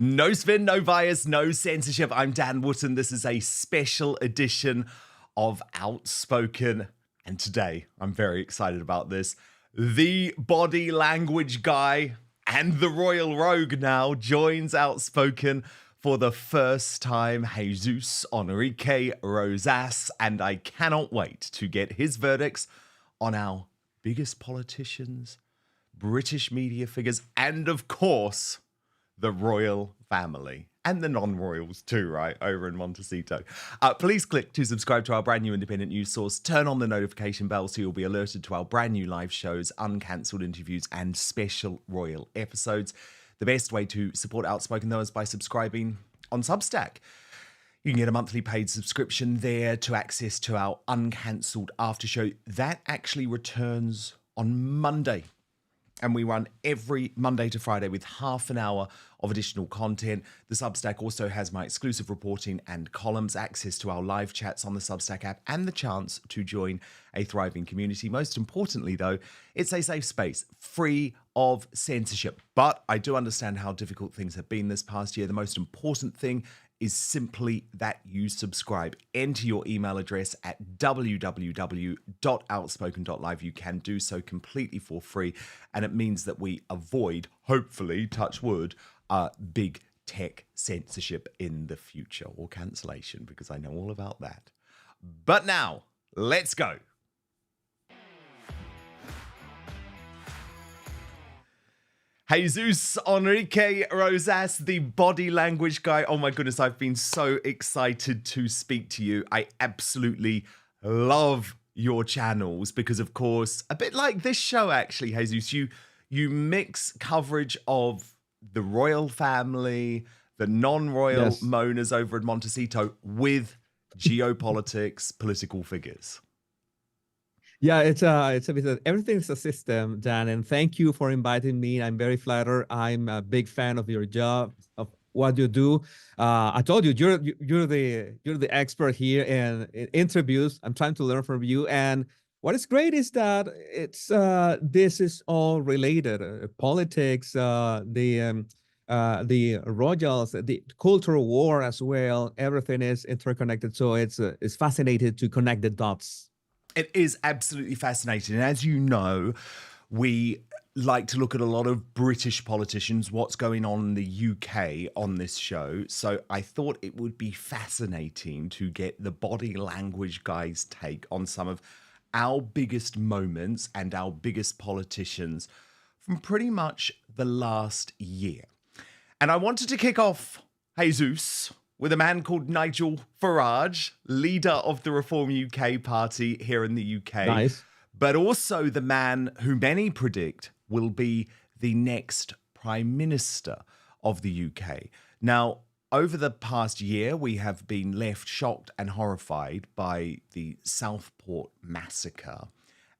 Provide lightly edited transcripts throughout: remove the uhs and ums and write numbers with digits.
No spin, no bias, no censorship. I'm Dan Wootton. This is a special edition of Outspoken. And today, I'm very excited about this. The body language guy and the royal rogue now joins Outspoken for the first time. Jesús, Enrique, Rosas. And I cannot wait to get his verdicts on our biggest politicians, British media figures, and of course, the royal family and the non-royals too, right, over in Montecito. Please click to subscribe to our brand new independent news source. Turn on the notification bell so you'll be alerted to our brand new live shows, uncancelled interviews, and special royal episodes. The best way to support Outspoken, though, is by subscribing on Substack. You can get a monthly paid subscription there to access to our uncancelled after show. That actually returns on Monday. And we run every Monday to Friday with half an hour of additional content. The Substack also has my exclusive reporting and columns, access to our live chats on the Substack app, and the chance to join a thriving community. Most importantly, though, it's a safe space, free of censorship. But I do understand how difficult things have been this past year. The most important thing is simply that you subscribe. Enter your email address at www.outspoken.live. You can do so completely for free, and it means that we avoid, hopefully, touch wood, big tech censorship in the future, or cancellation, because I know all about that. But now, let's go. Jesús, Enrique, Rosas, the body language guy. Oh my goodness, I've been so excited to speak to you. I absolutely love your channels because, of course, a bit like this show, actually, Jesús, you mix coverage of the royal family, the non-royal moaners over at Montecito with geopolitics, political figures. Yeah, it's a bit of, everything's a system, Dan, and thank you for inviting me. I'm very flattered. I'm a big fan of your job, of what you do. I told you you're the expert here in interviews. I'm trying to learn from you, and what is great is that it's this is all related. Politics, the royals, the cultural war as well. Everything is interconnected. So it's fascinating to connect the dots. It is absolutely fascinating. And as you know, we like to look at a lot of British politicians, what's going on in the UK on this show. So I thought it would be fascinating to get the body language guy's take on some of our biggest moments and our biggest politicians from pretty much the last year. And I wanted to kick off, Jesús, with a man called Nigel Farage, leader of the Reform UK party here in the UK. Nice. But also the man who many predict will be the next Prime Minister of the UK. Now, over the past year, we have been left shocked and horrified by the Southport massacre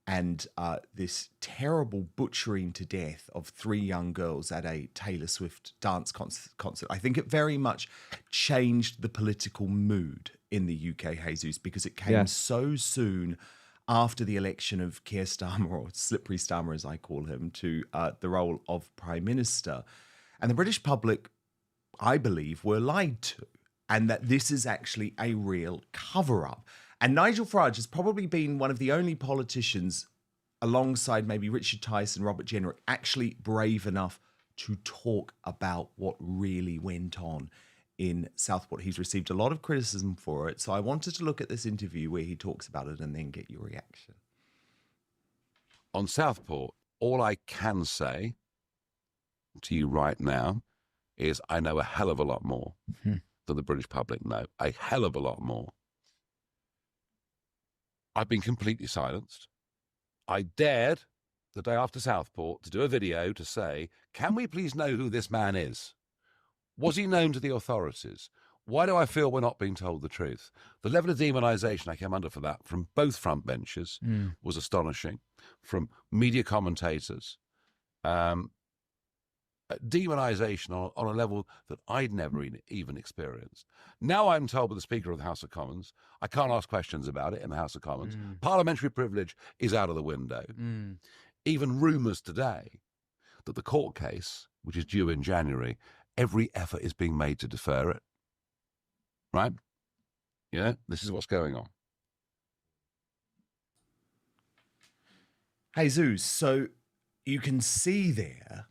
and this terrible butchering to death of 3 young girls at a Taylor Swift dance concert. I think it very much changed the political mood in the UK, Jesús, because it came so soon after the election of Keir Starmer, or Slippery Starmer as I call him, to the role of Prime Minister. And the British public, I believe, were lied to, and that this is actually a real cover-up. And Nigel Farage has probably been one of the only politicians, alongside maybe Richard Tyson, Robert Jenrick, actually brave enough to talk about what really went on in Southport. He's received a lot of criticism for it. So I wanted to look at this interview where he talks about it and then get your reaction. On Southport, all I can say to you right now is I know a hell of a lot more than the British public know. A hell of a lot more. I've been completely silenced. I dared, the day after Southport, to do a video to say, can we please know who this man is? Was he known to the authorities? Why do I feel we're not being told the truth? The level of demonisation I came under for that from both front benches was astonishing, from media commentators, demonisation on a level that I'd never even experienced. Now I'm told by the Speaker of the House of Commons, I can't ask questions about it in the House of Commons. Parliamentary privilege is out of the window. Even rumours today that the court case, which is due in January, every effort is being made to defer it. Right? Yeah, this is what's going on. Jesús, so you can see there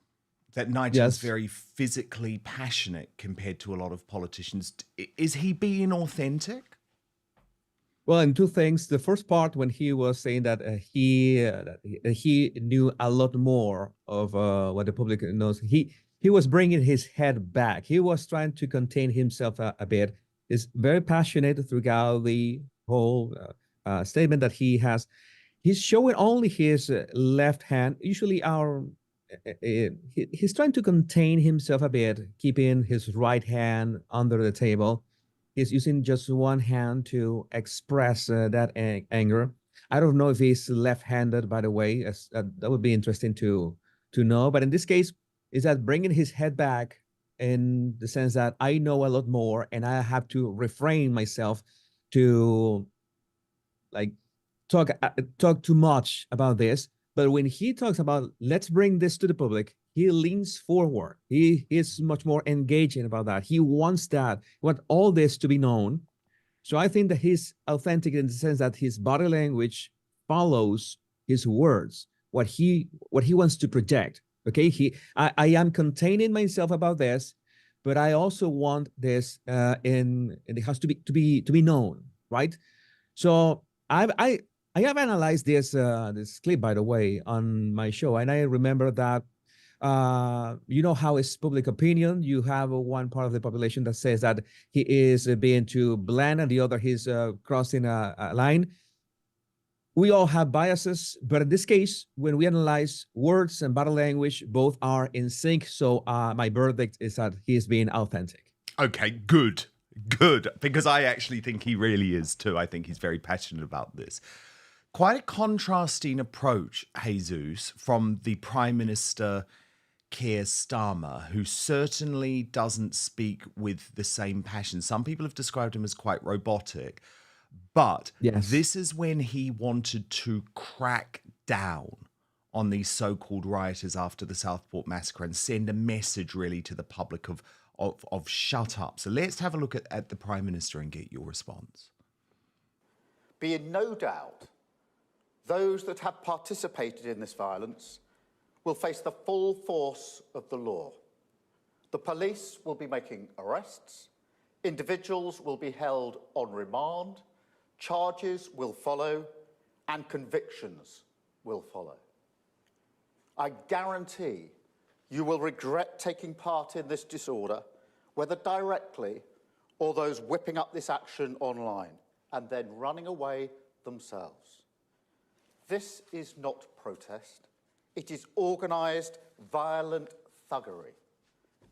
that Nigel's Yes. very physically passionate compared to a lot of politicians. Is he being authentic? Well, and two things. The first part, when he was saying that he knew a lot more of what the public knows, he was bringing his head back. He was trying to contain himself a bit. He's very passionate throughout the whole statement that he has. He's showing only his left hand. Usually, he's trying to contain himself a bit, keeping his right hand under the table. He's using just one hand to express that anger. I don't know if he's left-handed, by the way. That would be interesting to know. But in this case, is that bringing his head back in the sense that I know a lot more, and I have to refrain myself to like talk too much about this. But when he talks about let's bring this to the public, he leans forward. He is much more engaging about that. He wants all this to be known. So I think that he's authentic in the sense that his body language follows his words, what he wants to project. Okay, I am containing myself about this, but I also want this in it has to be known, right? So I have analyzed this clip, by the way, on my show, and I remember that you know how is public opinion. You have one part of the population that says that he is being too bland, and the other he's crossing a line. We all have biases, but in this case, when we analyze words and body language, both are in sync. So my verdict is that he is being authentic. Okay, good. Because I actually think he really is too. I think he's very passionate about this. Quite a contrasting approach, Jesús, from the Prime Minister Keir Starmer, who certainly doesn't speak with the same passion. Some people have described him as quite robotic, but Yes. this is when he wanted to crack down on these so-called rioters after the Southport massacre and send a message really to the public of shut up. So let's have a look at the Prime Minister and get your response. Be in no doubt, those that have participated in this violence will face the full force of the law. The police will be making arrests, individuals will be held on remand, charges will follow, and convictions will follow. I guarantee you will regret taking part in this disorder, whether directly or those whipping up this action online and then running away themselves. This is not protest. It is organised, violent thuggery,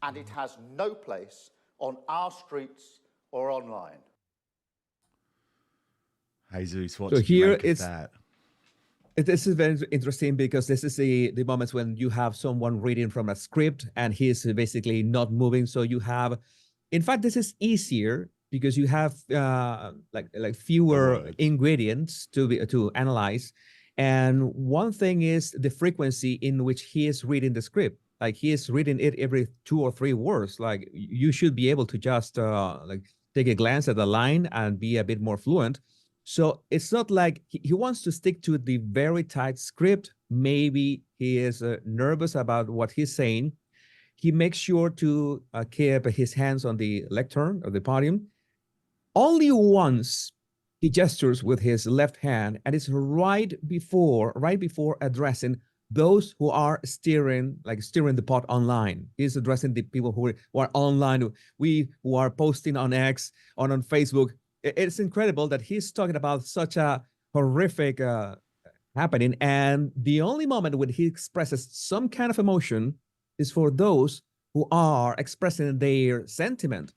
and it has no place on our streets or online. Jesús, what So did you here make of it's- that? This is very interesting because this is the moments when you have someone reading from a script and he's basically not moving. So you have, in fact, this is easier because you have like fewer words. ingredients to analyze. And one thing is the frequency in which he is reading the script. Like he is reading it every 2 or 3 words. Like you should be able to just like take a glance at the line and be a bit more fluent. So it's not like he wants to stick to the very tight script. Maybe he is nervous about what he's saying. He makes sure to keep his hands on the lectern or the podium. Only once he gestures with his left hand, and it's right before addressing those who are steering the pot online. He's addressing the people who are online, who are posting on X, on Facebook. It's incredible that he's talking about such a horrific happening. And the only moment when he expresses some kind of emotion is for those who are expressing their sentiment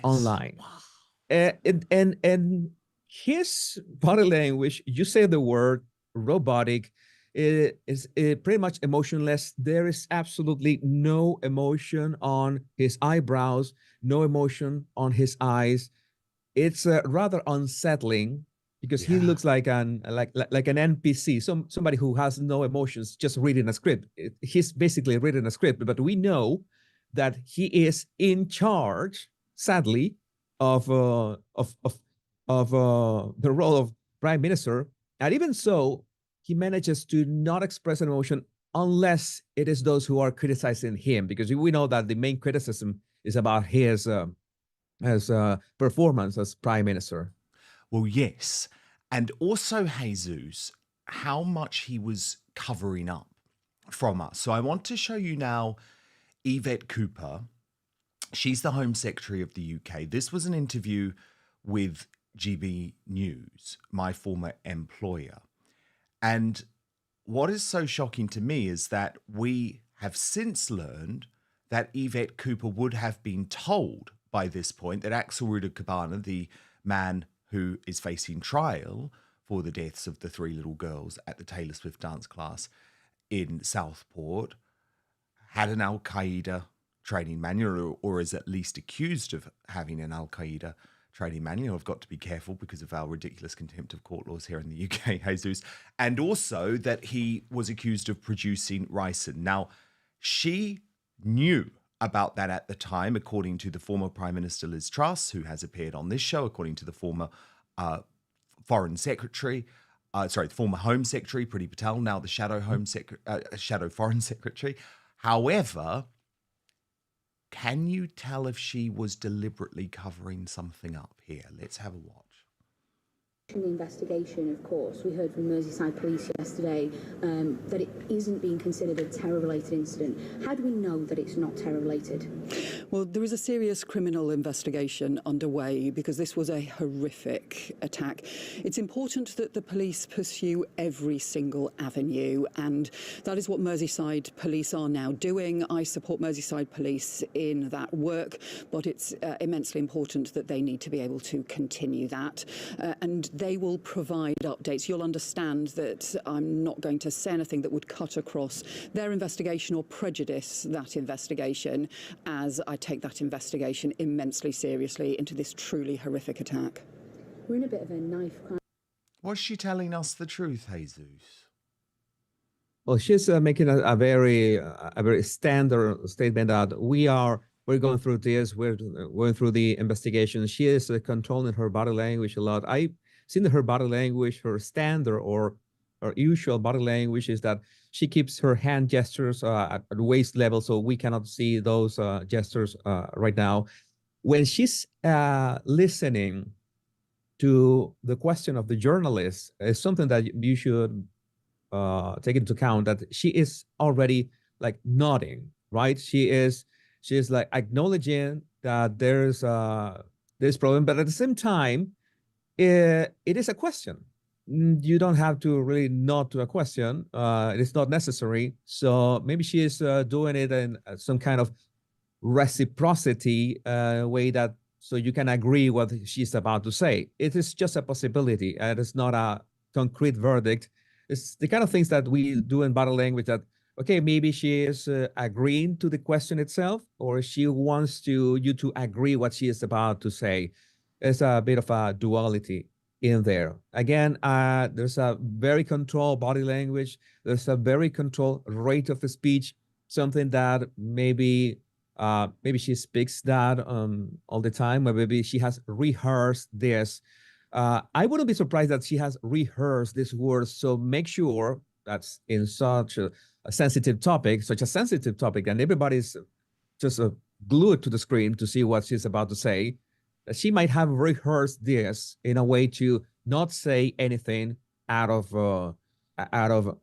online. Wow. And his body language, you say the word robotic, is pretty much emotionless. There is absolutely no emotion on his eyebrows, no emotion on his eyes. It's rather unsettling because he looks like an NPC, somebody who has no emotions, just reading a script. He's basically reading a script, but we know that he is in charge, sadly, of the role of prime minister. And even so, he manages to not express an emotion unless it is those who are criticizing him, because we know that the main criticism is about his performance as prime minister. Well, yes. And also, Jesús, how much he was covering up from us. So I want to show you now Yvette Cooper. She's the Home Secretary of the UK. This was an interview with GB News, my former employer. And what is so shocking to me is that we have since learned that Yvette Cooper would have been told by this point that Axel Rudakabana, the man who is facing trial for the deaths of the 3 little girls at the Taylor Swift dance class in Southport, had an Al-Qaeda training manual, or is at least accused of having an Al-Qaeda training manual. I've got to be careful because of our ridiculous contempt of court laws here in the UK, Jesús. And also that he was accused of producing ricin. Now, she knew about that at the time, according to the former Prime Minister Liz Truss, who has appeared on this show, according to the former Foreign Secretary, the former Home Secretary, Priti Patel, now the Shadow Foreign Secretary. However, can you tell if she was deliberately covering something up here? Let's have a watch. The investigation, of course, we heard from Merseyside Police yesterday that it isn't being considered a terror-related incident. How do we know that it's not terror-related? Well, there is a serious criminal investigation underway because this was a horrific attack. It's important that the police pursue every single avenue, and that is what Merseyside Police are now doing. I support Merseyside Police in that work, but it's immensely important that they need to be able to continue that. And they will provide updates. You'll understand that I'm not going to say anything that would cut across their investigation or prejudice that investigation, as I take that investigation immensely seriously into this truly horrific attack. We're in a bit of a knife crime. Was she telling us the truth, Jesús? Well, she's making a very standard statement that we're going through this, we're going through the investigation. She is controlling her body language a lot. I've seen her body language, her standard or usual body language is that she keeps her hand gestures at waist level, so we cannot see those gestures right now. When she's listening to the question of the journalist, it's something that you should take into account, that she is already like nodding, right? She's like acknowledging that there's problem, but at the same time, it is a question. You don't have to really nod to a question. It is not necessary. So maybe she is doing it in some kind of reciprocity way, that so you can agree what she's about to say. It is just a possibility. It is not a concrete verdict. It's the kind of things that we do in body language that, okay, maybe she is agreeing to the question itself, or she wants you to agree what she is about to say. There's a bit of a duality in there. Again, there's a very controlled body language. There's a very controlled rate of speech, something that maybe she speaks that all the time, or maybe she has rehearsed this. I wouldn't be surprised that she has rehearsed these words. So make sure that's in such a sensitive topic, and everybody's just glued to the screen to see what she's about to say, that she might have rehearsed this in a way to not say anything out of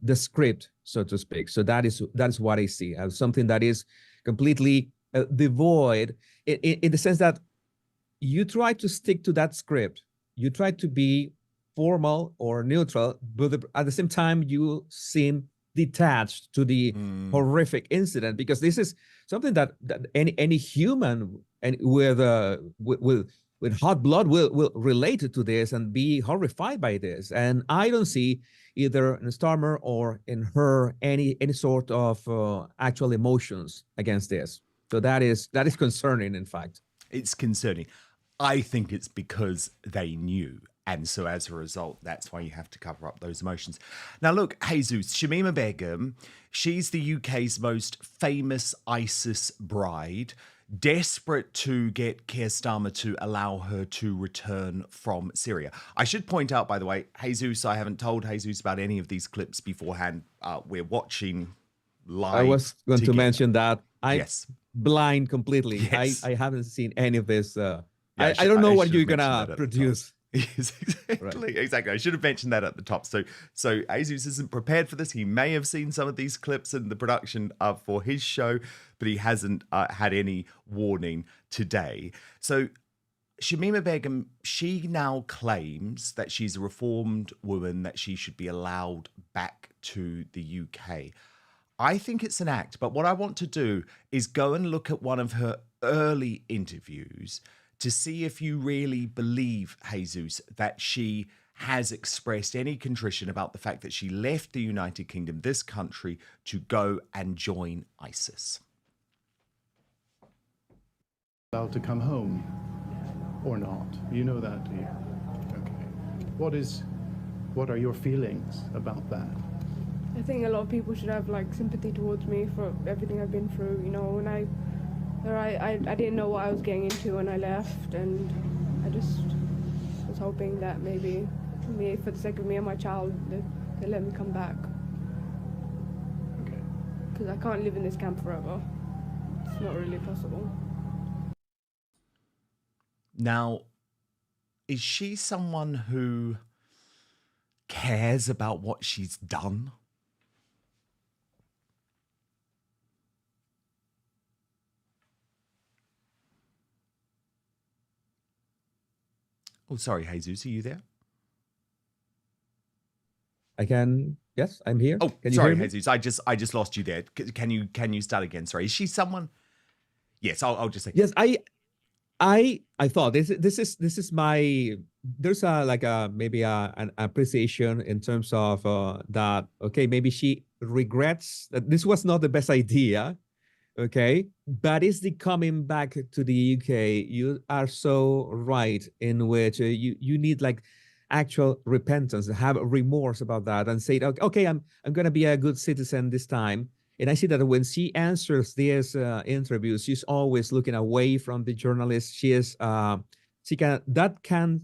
the script, so to speak. So that is what I see as something that is completely devoid in the sense that you try to stick to that script. You try to be formal or neutral, but at the same time, you seem detached to the horrific incident, because this is something that any human and with hot blood will relate to this and be horrified by this. And I don't see either in Starmer or in her any sort of actual emotions against this. So that is concerning. In fact, it's concerning. I think it's because they knew. And so as a result, that's why you have to cover up those emotions. Now, look, Jesús, Shamima Begum, she's the UK's most famous ISIS bride, desperate to get Keir Starmer to allow her to return from Syria. I should point out, by the way, Jesús, I haven't told Jesús about any of these clips beforehand. We're watching live. I was going to together. mention that. I'm Yes. blind completely. Yes. I haven't seen any of this. Yeah, I don't know what should you're have mentioned gonna that at the top. produce. Yes, exactly, exactly. I should have mentioned that at the top. So Jesús isn't prepared for this. He may have seen some of these clips in the production for his show, but he hasn't had any warning today. So Shamima Begum, she now claims that she's a reformed woman, that she should be allowed back to the UK. I think it's an act, but what I want to do is go and look at one of her early interviews to see if you really believe, Jesús, that she has expressed any contrition about the fact that she left the United Kingdom, this country, to go and join ISIS. Allowed to come home or not? You know that, do you? Okay. What are your feelings about that? I think a lot of people should have like sympathy towards me for everything I've been through. You know, when I didn't know what I was getting into when I left, and I just was hoping that maybe for the sake of me and my child, they let me come back. Okay. Because I can't live in this camp forever. It's not really possible. Now, is she someone who cares about what she's done? Oh, sorry, Jesús, are you there? Yes, I'm here. Oh, Can sorry, you hear me? Jesús, I just lost you there. Can you start again? Sorry, is she someone? Yes, I'll just say. Yes, I thought this is my, there's maybe an appreciation in terms of that. Okay, maybe she regrets that this was not the best idea. Okay, but is the coming back to the UK? You are so right, in which you need like actual repentance, have remorse about that, and say, okay, I'm gonna be a good citizen this time. And I see that when she answers these interviews, she's always looking away from the journalist. That can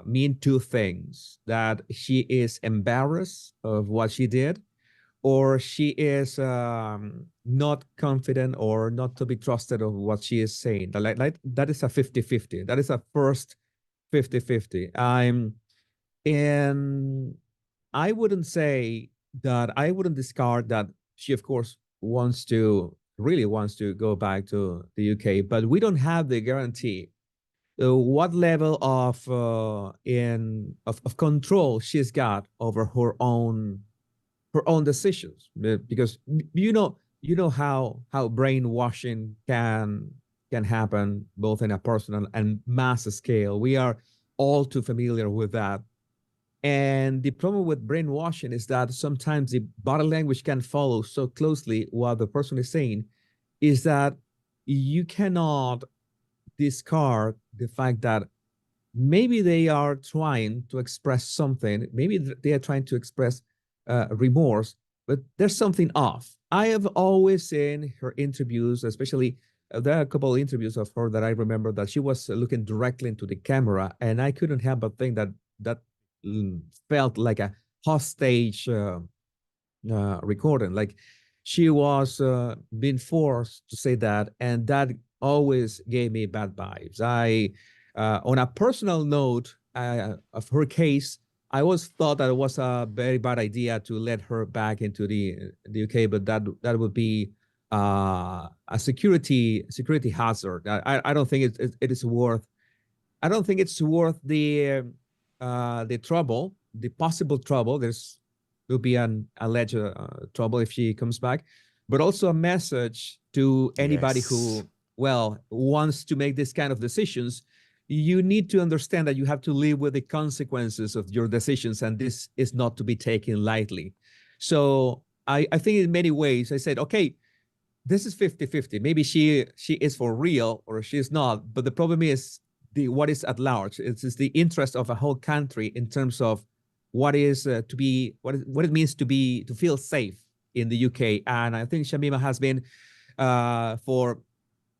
mean two things: that she is embarrassed of what she did, or she is not confident or not to be trusted of what she is saying. Like that is a 50-50. That is a first 50-50. And I wouldn't say that, I wouldn't discard that she, of course, really wants to go back to the UK, but we don't have the guarantee what level of control she's got over her own decisions, because you know how brainwashing can happen both in a personal and mass scale. We are all too familiar with that. And the problem with brainwashing is that sometimes the body language can follow so closely what the person is saying, is that you cannot discard the fact that maybe they are trying to express something, maybe they are trying to express remorse, but there's something off. I have always seen her interviews, especially there are a couple of interviews of her that I remember that she was looking directly into the camera, and I couldn't help but think that felt like a hostage recording, like she was being forced to say that, and that always gave me bad vibes. On a personal note of her case, I always thought that it was a very bad idea to let her back into the UK, but that would be a security hazard. I don't think it is worth. I don't think it's worth the trouble, the possible trouble. Will be an alleged trouble if she comes back, but also a message to anybody who wants to make this kind of decisions. You need to understand that you have to live with the consequences of your decisions, and this is not to be taken lightly. So I think in many ways I said, okay, this is 50-50. Maybe she is for real or she's not. But the problem is what is at large. It's the interest of a whole country in terms of what is what it means to feel safe in the UK. And I think Shamima has been for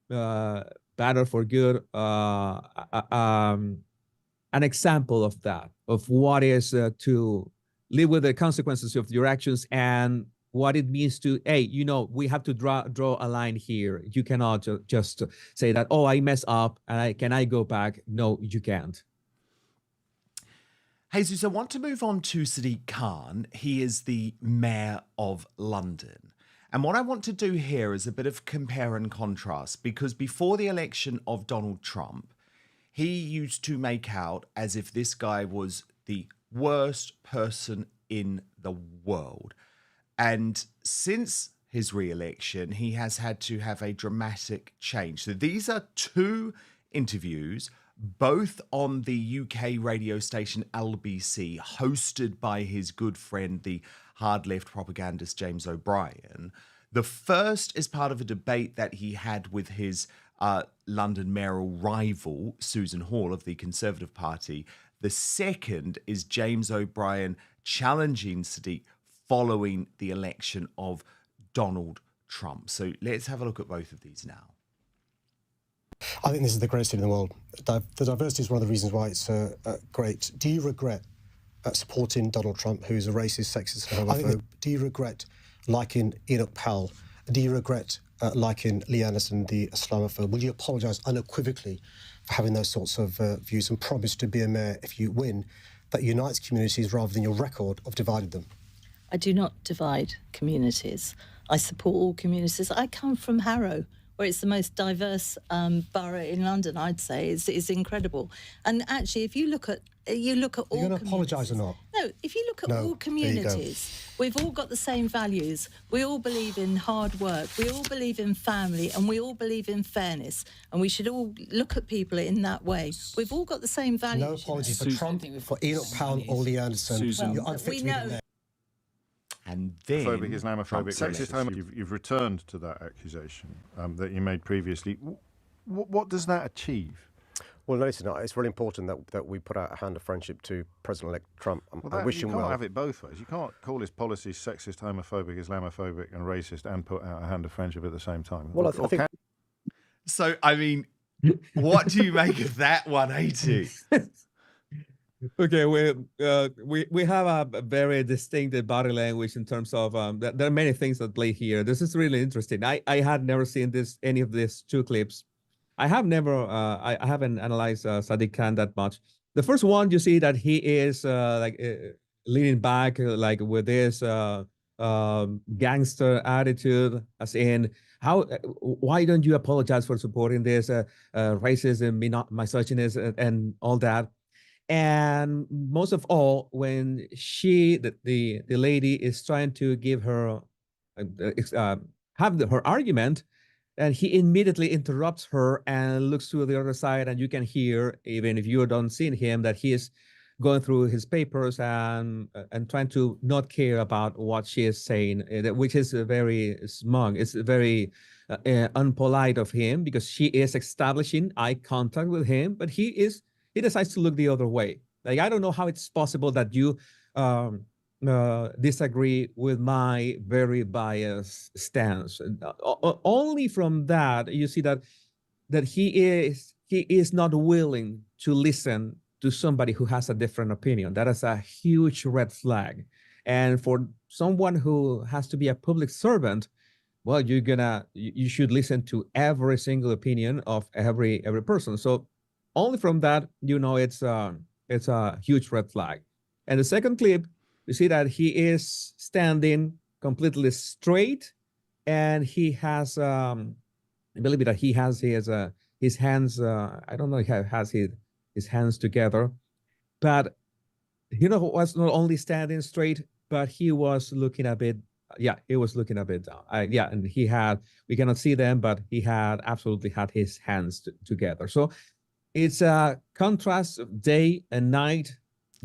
bad or for good an example of that, of what is to live with the consequences of your actions and what it means to, hey, you know, we have to draw a line here. You cannot just say that, oh, I mess up and can I go back? No, you can't. Jesús, I want to move on to Sadiq Khan. He is the mayor of London. And what I want to do here is a bit of compare and contrast, because before the election of Donald Trump, he used to make out as if this guy was the worst person in the world. And since his re-election, he has had to have a dramatic change. So these are two interviews, both on the UK radio station LBC, hosted by his good friend, the hard left propagandist James O'Brien. The first is part of a debate that he had with his London mayoral rival, Susan Hall of the Conservative Party. The second is James O'Brien challenging Sadiq following the election of Donald Trump. So let's have a look at both of these now. I think this is the greatest thing in the world. The diversity is one of the reasons why it's great. Do you regret supporting Donald Trump, who's a racist, sexist, and homophobe? Do you regret liking Enoch Powell? Do you regret liking Lee Anderson, the Islamophobe? Will you apologise unequivocally for having those sorts of views and promise to be a mayor if you win that unites communities rather than your record of dividing them? I do not divide communities. I support all communities. I come from Harrow, where it's the most diverse borough in London, I'd say. It's incredible. And actually, if you look at all You're going to apologise or not? No, if you look at all communities, we've all got the same values. We all believe in hard work. We all believe in family, and we all believe in fairness. And we should all look at people in that way. We've all got the same values. No apology for Trump, for Enoch Powell or Lee Anderson. You're unfit to be the mayor. And then Phobic, Islamophobic, sexist. You've returned to that accusation that you made previously. What does that achieve? Well, no, it's not. It's really important that we put out a hand of friendship to President-elect Trump. I wish him well. You can't have it both ways. You can't call his policies sexist, homophobic, Islamophobic and racist and put out a hand of friendship at the same time. Well, I think... So, I mean, what do you make of that 180? Okay, we have a very distinct body language in terms of there are many things that play here. This is really interesting. I had never seen any of these two clips. I haven't analyzed Sadiq Khan that much. The first one, you see that he is leaning back like with this gangster attitude, as in why don't you apologize for supporting this racism, misogynist, and all that. And most of all, when the lady is trying to give her her argument, and he immediately interrupts her and looks to the other side, and you can hear, even if you don't see him, that he is going through his papers and trying to not care about what she is saying, which is very smug. It's very unpolite of him, because she is establishing eye contact with him, but he decides to look the other way. Like, I don't know how it's possible that you disagree with my very biased stance. Only from that, you see that he is not willing to listen to somebody who has a different opinion. That is a huge red flag. And for someone who has to be a public servant, well, you should listen to every single opinion of every person. So only from that, it's a huge red flag. And the second clip, you see that he is standing completely straight, and he has, I believe that he has his hands, I don't know if he has his hands together, but was not only standing straight, but he was looking a bit, he was looking a bit down. And we cannot see them, but he had absolutely had his hands together. So it's a contrast of day and night,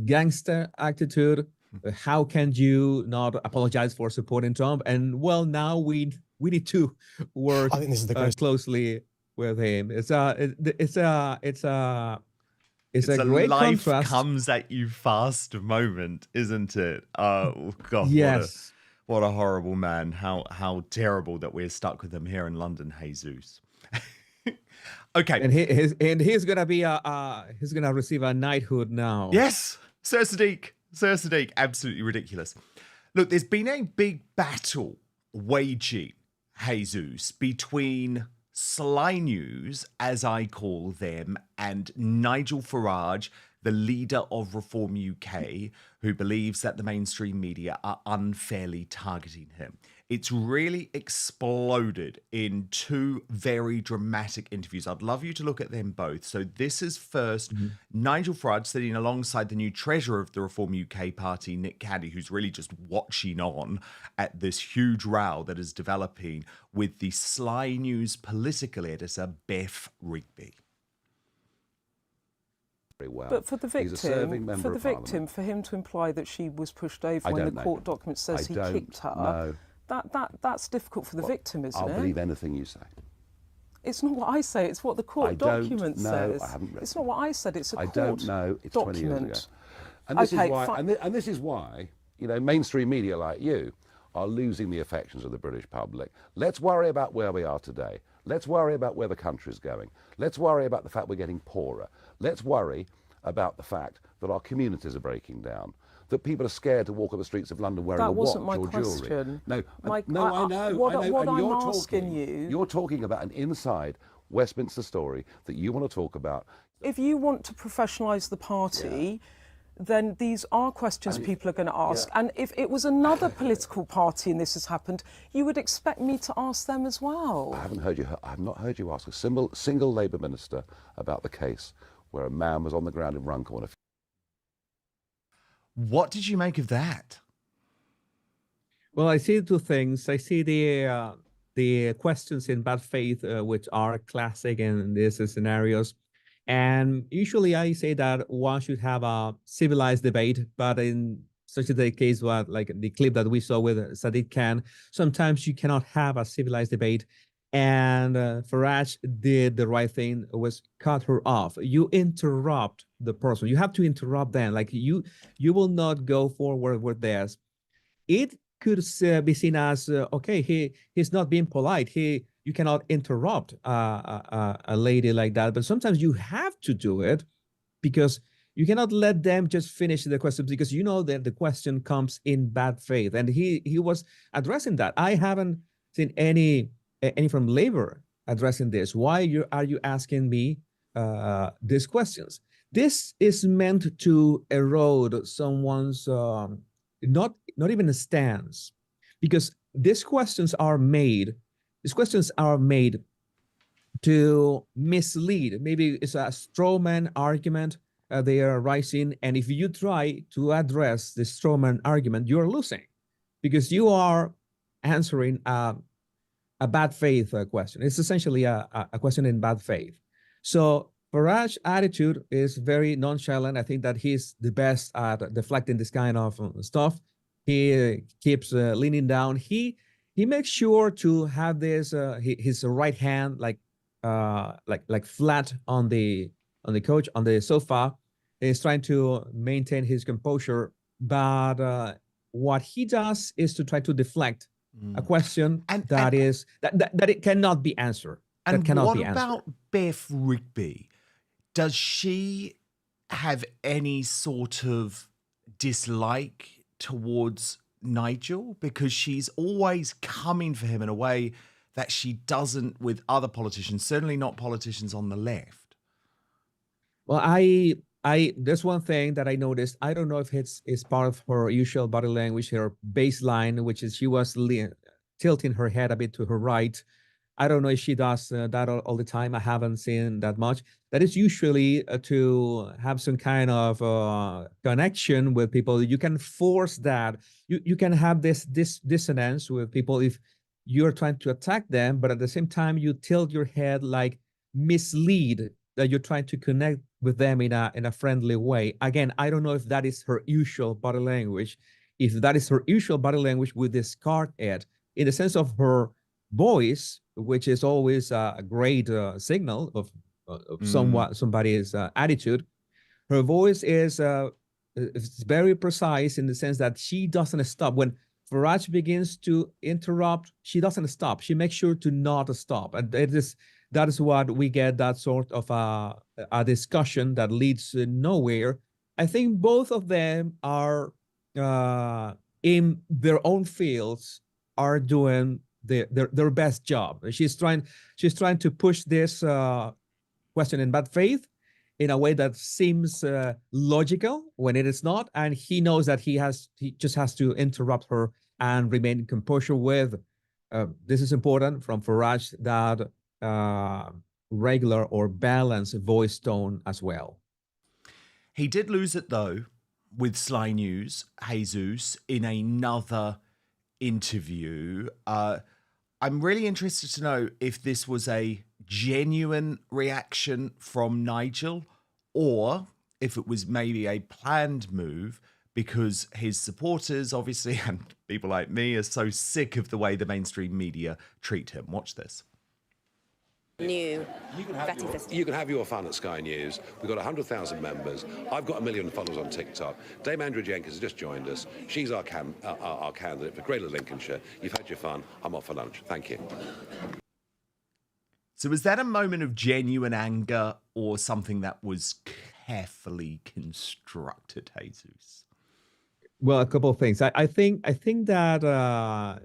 gangster attitude. How can you not apologize for supporting Trump? And well, now we need to work closely with him. It's a great life contrast. comes at you fast moment, isn't it? Oh God, Yes. what a horrible man. How terrible that we're stuck with him here in London, Jesús. Okay. And he's gonna be he's gonna receive a knighthood now. Yes, Sir Sadiq. Sir Sadiq, absolutely ridiculous. Look, there's been a big battle waging, Jesús, between Sly News, as I call them, and Nigel Farage, the leader of Reform UK, who believes that the mainstream media are unfairly targeting him. It's really exploded in two very dramatic interviews. I'd love you to look at them both. So this is first Nigel Farage sitting alongside the new treasurer of the Reform UK party, Nick Caddy, who's really just watching on at this huge row that is developing with the Sly News political editor, Beth Rigby. Well. But for the victim, for him to imply that she was pushed over when the court document says he kicked her, that's difficult for the victim, isn't it? I'll believe anything you say. It's not what I say, it's what the court document says. I haven't read it's not what I said, it's a court document. I don't know, it's document. 20 years ago. And this is why, and this is why, you know, mainstream media like you are losing the affections of the British public. Let's worry about where we are today. Let's worry about where the country's going. Let's worry about the fact we're getting poorer. Let's worry about the fact that our communities are breaking down, that people are scared to walk on the streets of London wearing a watch or jewellery. No, I know. You're talking about an inside Westminster story that you want to talk about. If you want to professionalise the party, then these are questions people are going to ask. And if it was another political party and this has happened, you would expect me to ask them as well. I have not heard you ask a single Labour minister about the case where a man was on the ground in Runcorn. What did you make of that? Well, I see two things. I see the questions in bad faith, which are classic in these scenarios. And usually I say that one should have a civilized debate, but in such a case, like the clip that we saw with Sadiq Khan, sometimes you cannot have a civilized debate. And Farage did the right thing, was cut her off. You interrupt the person. You have to interrupt them. Like you will not go forward with theirs. It could be seen as, okay, he's not being polite. You cannot interrupt a lady like that. But sometimes you have to do it because you cannot let them just finish the question, because you know that the question comes in bad faith. And he was addressing that. I haven't seen any from Labour addressing this. Why are you asking me these questions? This is meant to erode someone's not even a stance, because these questions are made to mislead. Maybe it's a straw man argument they are raising, and if you try to address the straw man argument, you're losing, because you are answering a bad faith question. It's essentially a question in bad faith. So Farage's attitude is very nonchalant. I think that he's the best at deflecting this kind of stuff. He keeps leaning down. He makes sure to have this his right hand like flat on the couch, on the sofa. He's trying to maintain his composure, but what he does is to try to deflect a question that it cannot be answered. And what about Beth Rigby? Does she have any sort of dislike towards Nigel? Because she's always coming for him in a way that she doesn't with other politicians, certainly not politicians on the left. Well, there's one thing that I noticed. I don't know if it's part of her usual body language, her baseline, which is she was tilting her head a bit to her right. I don't know if she does that all the time. I haven't seen that much. That is usually to have some kind of connection with people. You can force that. You can have this dissonance with people if you're trying to attack them, but at the same time you tilt your head, like mislead that you're trying to connect with them in a friendly way. Again, I don't know if that is her usual body language. If that is her usual body language, we discard it in the sense of her voice, which is always a great signal of somebody's attitude. Her voice is it's very precise in the sense that she doesn't stop. When Farage begins to interrupt, she doesn't stop. She makes sure to not stop. And that is what we get, that sort of a discussion that leads nowhere. I think both of them are in their own fields are doing their best job. She's trying to push this question in bad faith in a way that seems logical when it is not, and he knows that he just has to interrupt her and remain composure with. This is important from Farage, that regular or balanced voice tone as well. He did lose it though with Sly News, Jesús, in another interview. I'm really interested to know if this was a genuine reaction from Nigel or if it was maybe a planned move because his supporters, obviously, and people like me are so sick of the way the mainstream media treat him. Watch this. New you can have your fun at Sky News. We've got 100,000 members. I've got 1 million followers on TikTok. Dame Andrew Jenkins has just joined us. She's our candidate for Greater Lincolnshire. You've had your fun. I'm off for lunch. Thank you. So was that a moment of genuine anger or something that was carefully constructed, Jesús? Well, a couple of things. I think that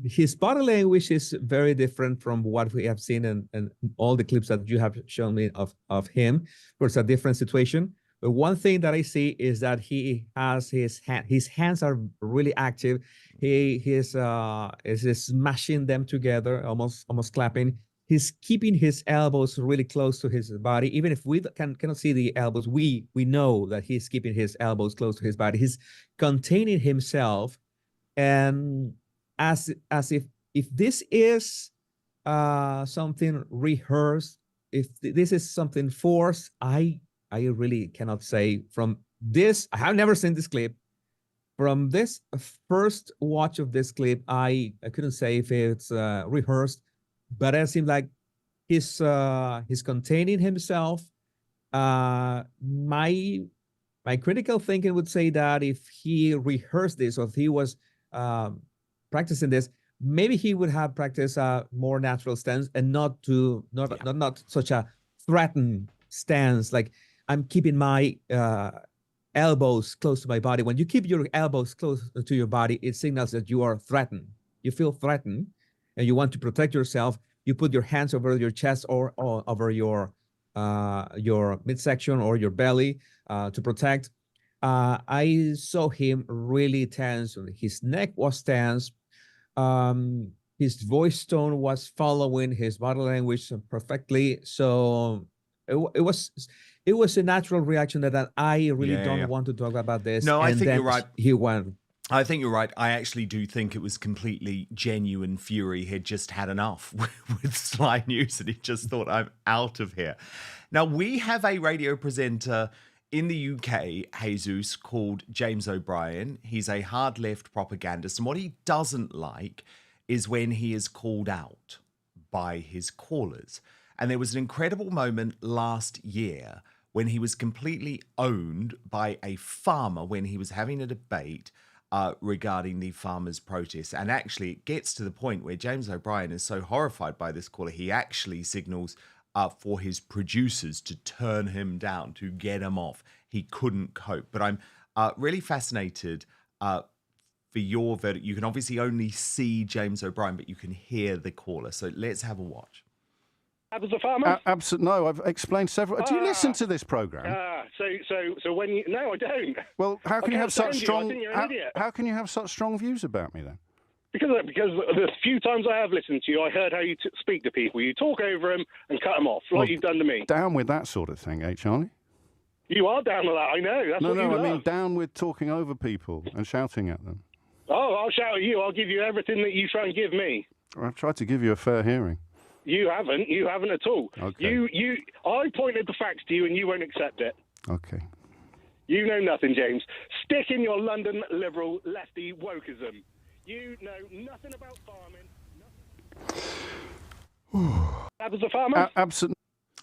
his body language is very different from what we have seen in all the clips that you have shown me of him. It's a different situation. But one thing that I see is that he has his hands are really active. He is smashing them together, almost clapping. He's keeping his elbows really close to his body. Even if we cannot see the elbows, we know that he's keeping his elbows close to his body. He's containing himself, and as if this is something rehearsed, if this is something forced, I really cannot say. From this, I have never seen this clip. From this first watch of this clip, I couldn't say if it's rehearsed, but it seemed like he's containing himself. My critical thinking would say that if he rehearsed this, or if he was practicing this, maybe he would have practiced a more natural stance and not such a threatened stance. Like, I'm keeping my elbows close to my body. When you keep your elbows close to your body, it signals that you are threatened. You feel threatened, and you want to protect yourself. You put your hands over your chest or over your midsection or your belly to protect. I saw him really tense. His neck was tense. His voice tone was following his body language perfectly. So it was a natural reaction that I really don't want to talk about this. No, I think you're right. He won. I think you're right. I actually do think it was completely genuine fury. He'd just had enough with Sly News and he just thought, I'm out of here. Now, we have a radio presenter in the UK, Jesús, called James O'Brien. He's a hard left propagandist. And what he doesn't like is when he is called out by his callers. And there was an incredible moment last year when he was completely owned by a farmer when he was having a debate regarding the farmers' protests. And actually, it gets to the point where James O'Brien is so horrified by this caller, he actually signals for his producers to turn him down, to get him off. He couldn't cope. But I'm really fascinated for your verdict. You can obviously only see James O'Brien, but you can hear the caller. So let's have a watch. As a farmer? Absolutely. No, I've explained several. Do you listen to this program? So when you... No, I don't. Well, how can you have such strong... I think you're an idiot. How can you have such strong views about me then? Because the few times I have listened to you, I heard how you speak to people. You talk over them and cut them off, like you've done to me. Down with that sort of thing, Charlie? You are down with that, I know. That's what you love. I mean down with talking over people and shouting at them. Oh, I'll shout at you. I'll give you everything that you try and give me. I've tried to give you a fair hearing. You haven't. You haven't at all. Okay. I pointed the facts to you and you won't accept it. Okay. You know nothing, James. Stick in your London liberal lefty wokeism. You know nothing about farming. That was a farmer. Absolutely.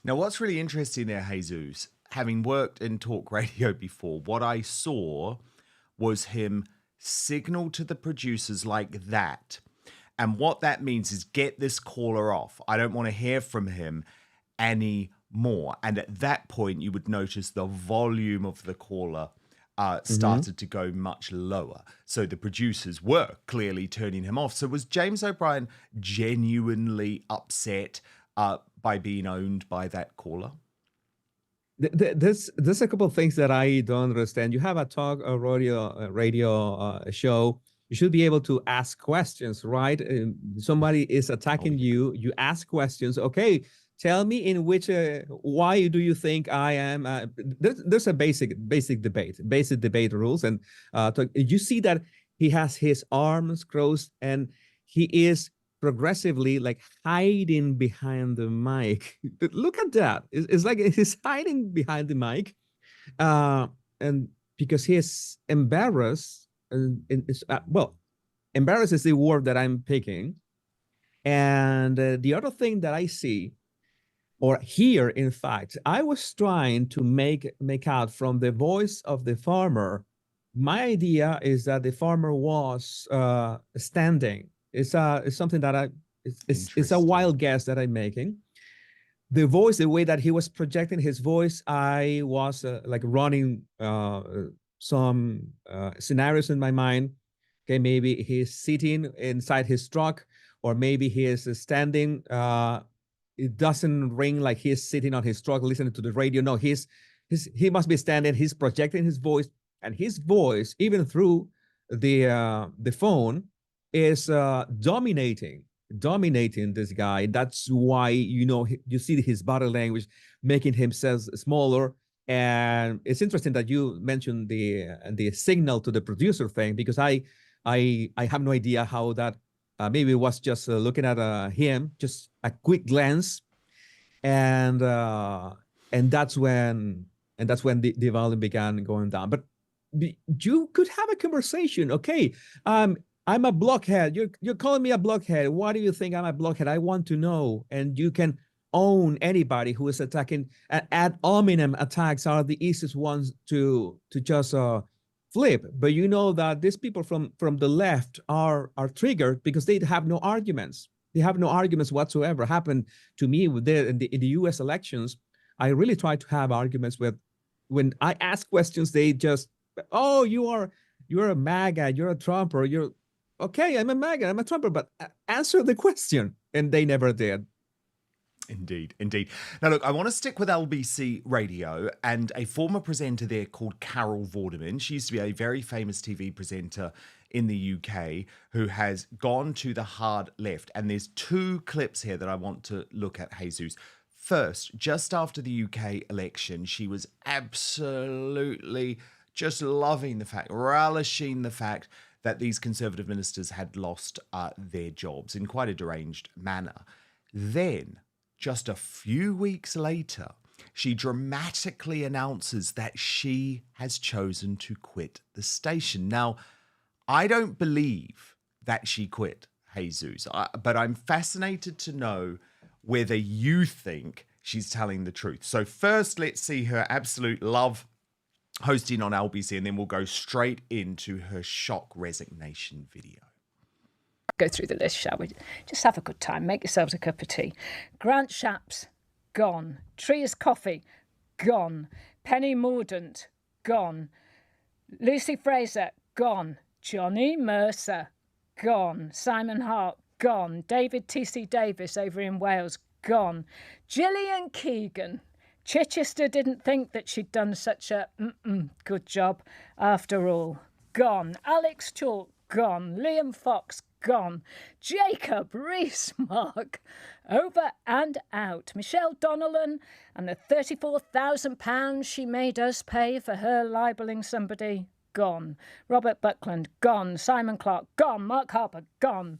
Now, what's really interesting there, Jesús, having worked in talk radio before, what I saw was him signal to the producers like that. And what that means is get this caller off. I don't want to hear from him anymore. And at that point, you would notice the volume of the caller started to go much lower. So the producers were clearly turning him off. So was James O'Brien genuinely upset by being owned by that caller? There's a couple of things that I don't understand. You have a radio show. You should be able to ask questions, right? Somebody is attacking you. You ask questions. Okay, tell me in which. Why do you think I am? There's a basic debate rules, and you see that he has his arms crossed and he is progressively like hiding behind the mic. Look at that. It's like he's hiding behind the mic, and because he is embarrassed. Well, embarrassed is the word that I'm picking. And the other thing that I see or hear, in fact, I was trying to make out from the voice of the farmer. My idea is that the farmer was standing. It's something that it's a wild guess that I'm making. The voice, the way that he was projecting his voice, I was like running some scenarios in my mind. Okay, maybe he's sitting inside his truck, or maybe he is standing. It doesn't ring like he's sitting on his truck listening to the radio. No, he must be standing. He's projecting his voice, and his voice, even through the phone, is dominating this guy. That's why you see his body language making himself smaller. And it's interesting that you mentioned the signal to the producer thing, because I have no idea how that maybe it was just looking at him, just a quick glance, and that's when the volume began going down. But you could have a conversation. Okay, I'm a blockhead. You're calling me a blockhead. Why do you think I'm a blockhead? I want to know. And you can own anybody who is attacking. Ad hominem attacks are the easiest ones to just flip. But you know that these people from the left are triggered because they have no arguments. They have no arguments whatsoever. Happened to me in the U.S. elections. I really try to have arguments with. When I ask questions, they just, oh, you're a MAGA, you're a Trumper, you're okay. I'm a MAGA, I'm a Trumper, but answer the question, and they never did. Indeed. Now, look, I want to stick with LBC Radio and a former presenter there called Carol Vorderman. She used to be a very famous TV presenter in the UK who has gone to the hard left. And there's two clips here that I want to look at, Jesús. First, just after the UK election, she was absolutely just loving the fact, relishing the fact that these Conservative ministers had lost their jobs in quite a deranged manner. Then, just a few weeks later, she dramatically announces that she has chosen to quit the station. Now, I don't believe that she quit, Jesús, but I'm fascinated to know whether you think she's telling the truth. So first, let's see her absolute love hosting on LBC, and then we'll go straight into her shock resignation video. Go through the list, shall we? Just have a good time. Make yourselves a cup of tea. Grant Shapps, gone. Trias Coffee, gone. Penny Mordaunt, gone. Lucy Fraser, gone. Johnny Mercer, gone. Simon Hart, gone. David T.C. Davis over in Wales, gone. Gillian Keegan. Chichester didn't think that she'd done such a good job after all. Gone. Alex Chalk, gone. Liam Fox, gone. Jacob Rees-Mogg, over and out. Michelle Donnellan and the £34,000 she made us pay for her libelling somebody, gone. Robert Buckland, gone. Simon Clarke, gone. Mark Harper, gone.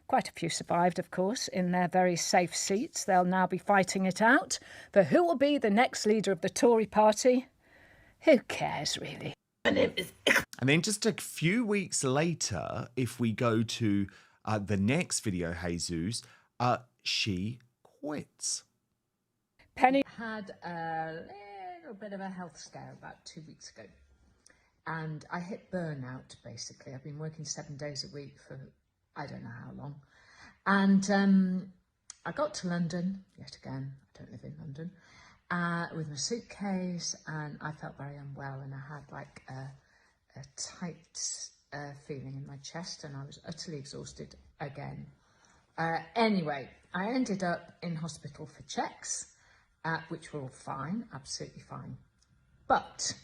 Quite a few survived, of course, in their very safe seats. They'll now be fighting it out for who will be the next leader of the Tory party. Who cares, really? And then just a few weeks later, if we go to the next video, Jesús, she quits. Penny had a little bit of a health scare about 2 weeks ago. And I hit burnout, basically. I've been working 7 days a week for I don't know how long. And I got to London, yet again, I don't live in London, with my suitcase, and I felt very unwell, and I had like a tight feeling in my chest, and I was utterly exhausted again. Anyway, I ended up in hospital for checks, which were all fine, absolutely fine. But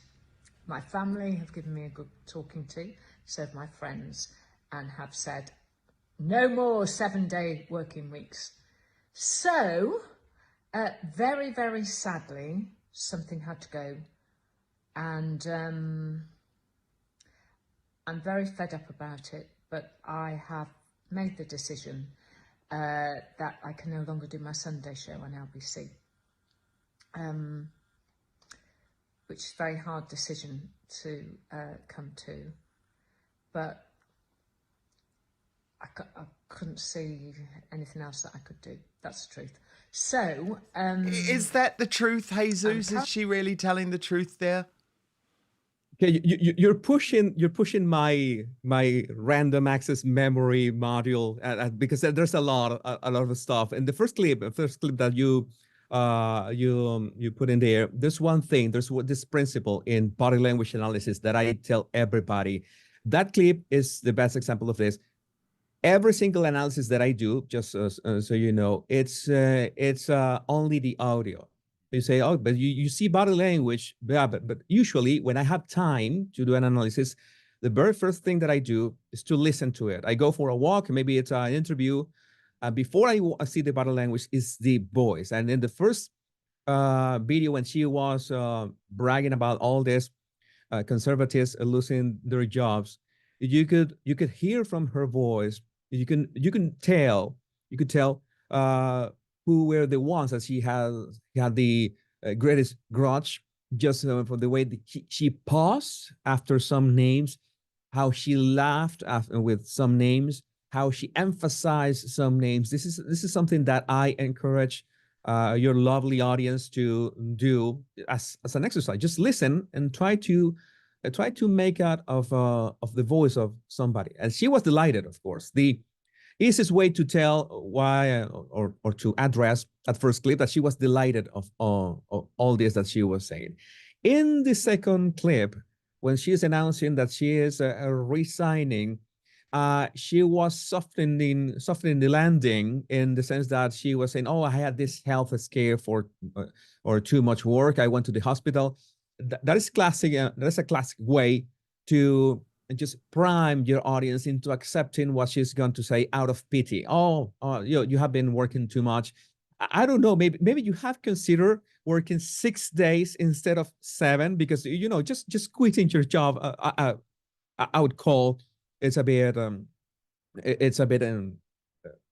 my family have given me a good talking to, so have my friends, and have said, no more 7-day working weeks. So, very, very sadly, something had to go. And I'm very fed up about it, but I have made the decision that I can no longer do my Sunday show on LBC. Which is a very hard decision to come to, but I couldn't see anything else that I could do. That's the truth. So, is that the truth, Jesus? Is she really telling the truth there? Okay, you're pushing my random access memory module because there's a lot of stuff. And the first clip that you put in there, there's one thing, there's this principle in body language analysis that I tell everybody. That clip is the best example of this. Every single analysis that I do, just so you know, it's only the audio. You say, oh, but you see body language, yeah, but usually when I have time to do an analysis, the very first thing that I do is to listen to it. I go for a walk, maybe it's an interview. Before I see the body language is the voice. And in the first video when she was bragging about all this conservatives losing their jobs, you could hear from her voice. You could tell who were the ones that she had the greatest grudge, just for the way that she paused after some names, how she laughed with some names, how she emphasized some names. This is something that I encourage your lovely audience to do as an exercise. Just listen and try to make out of the voice of somebody. And she was delighted, of course. The easiest way to tell why or to address at first clip that she was delighted of all this that she was saying. In the second clip, when she is announcing that she is resigning, she was softening the landing in the sense that she was saying, oh, I had this health scare or too much work. I went to the hospital. That is classic. That's a classic way to just prime your audience into accepting what she's going to say out of pity. Oh, you have been working too much. I don't know. Maybe you have considered working 6 days instead of 7 because just quitting your job. I would call it's a bit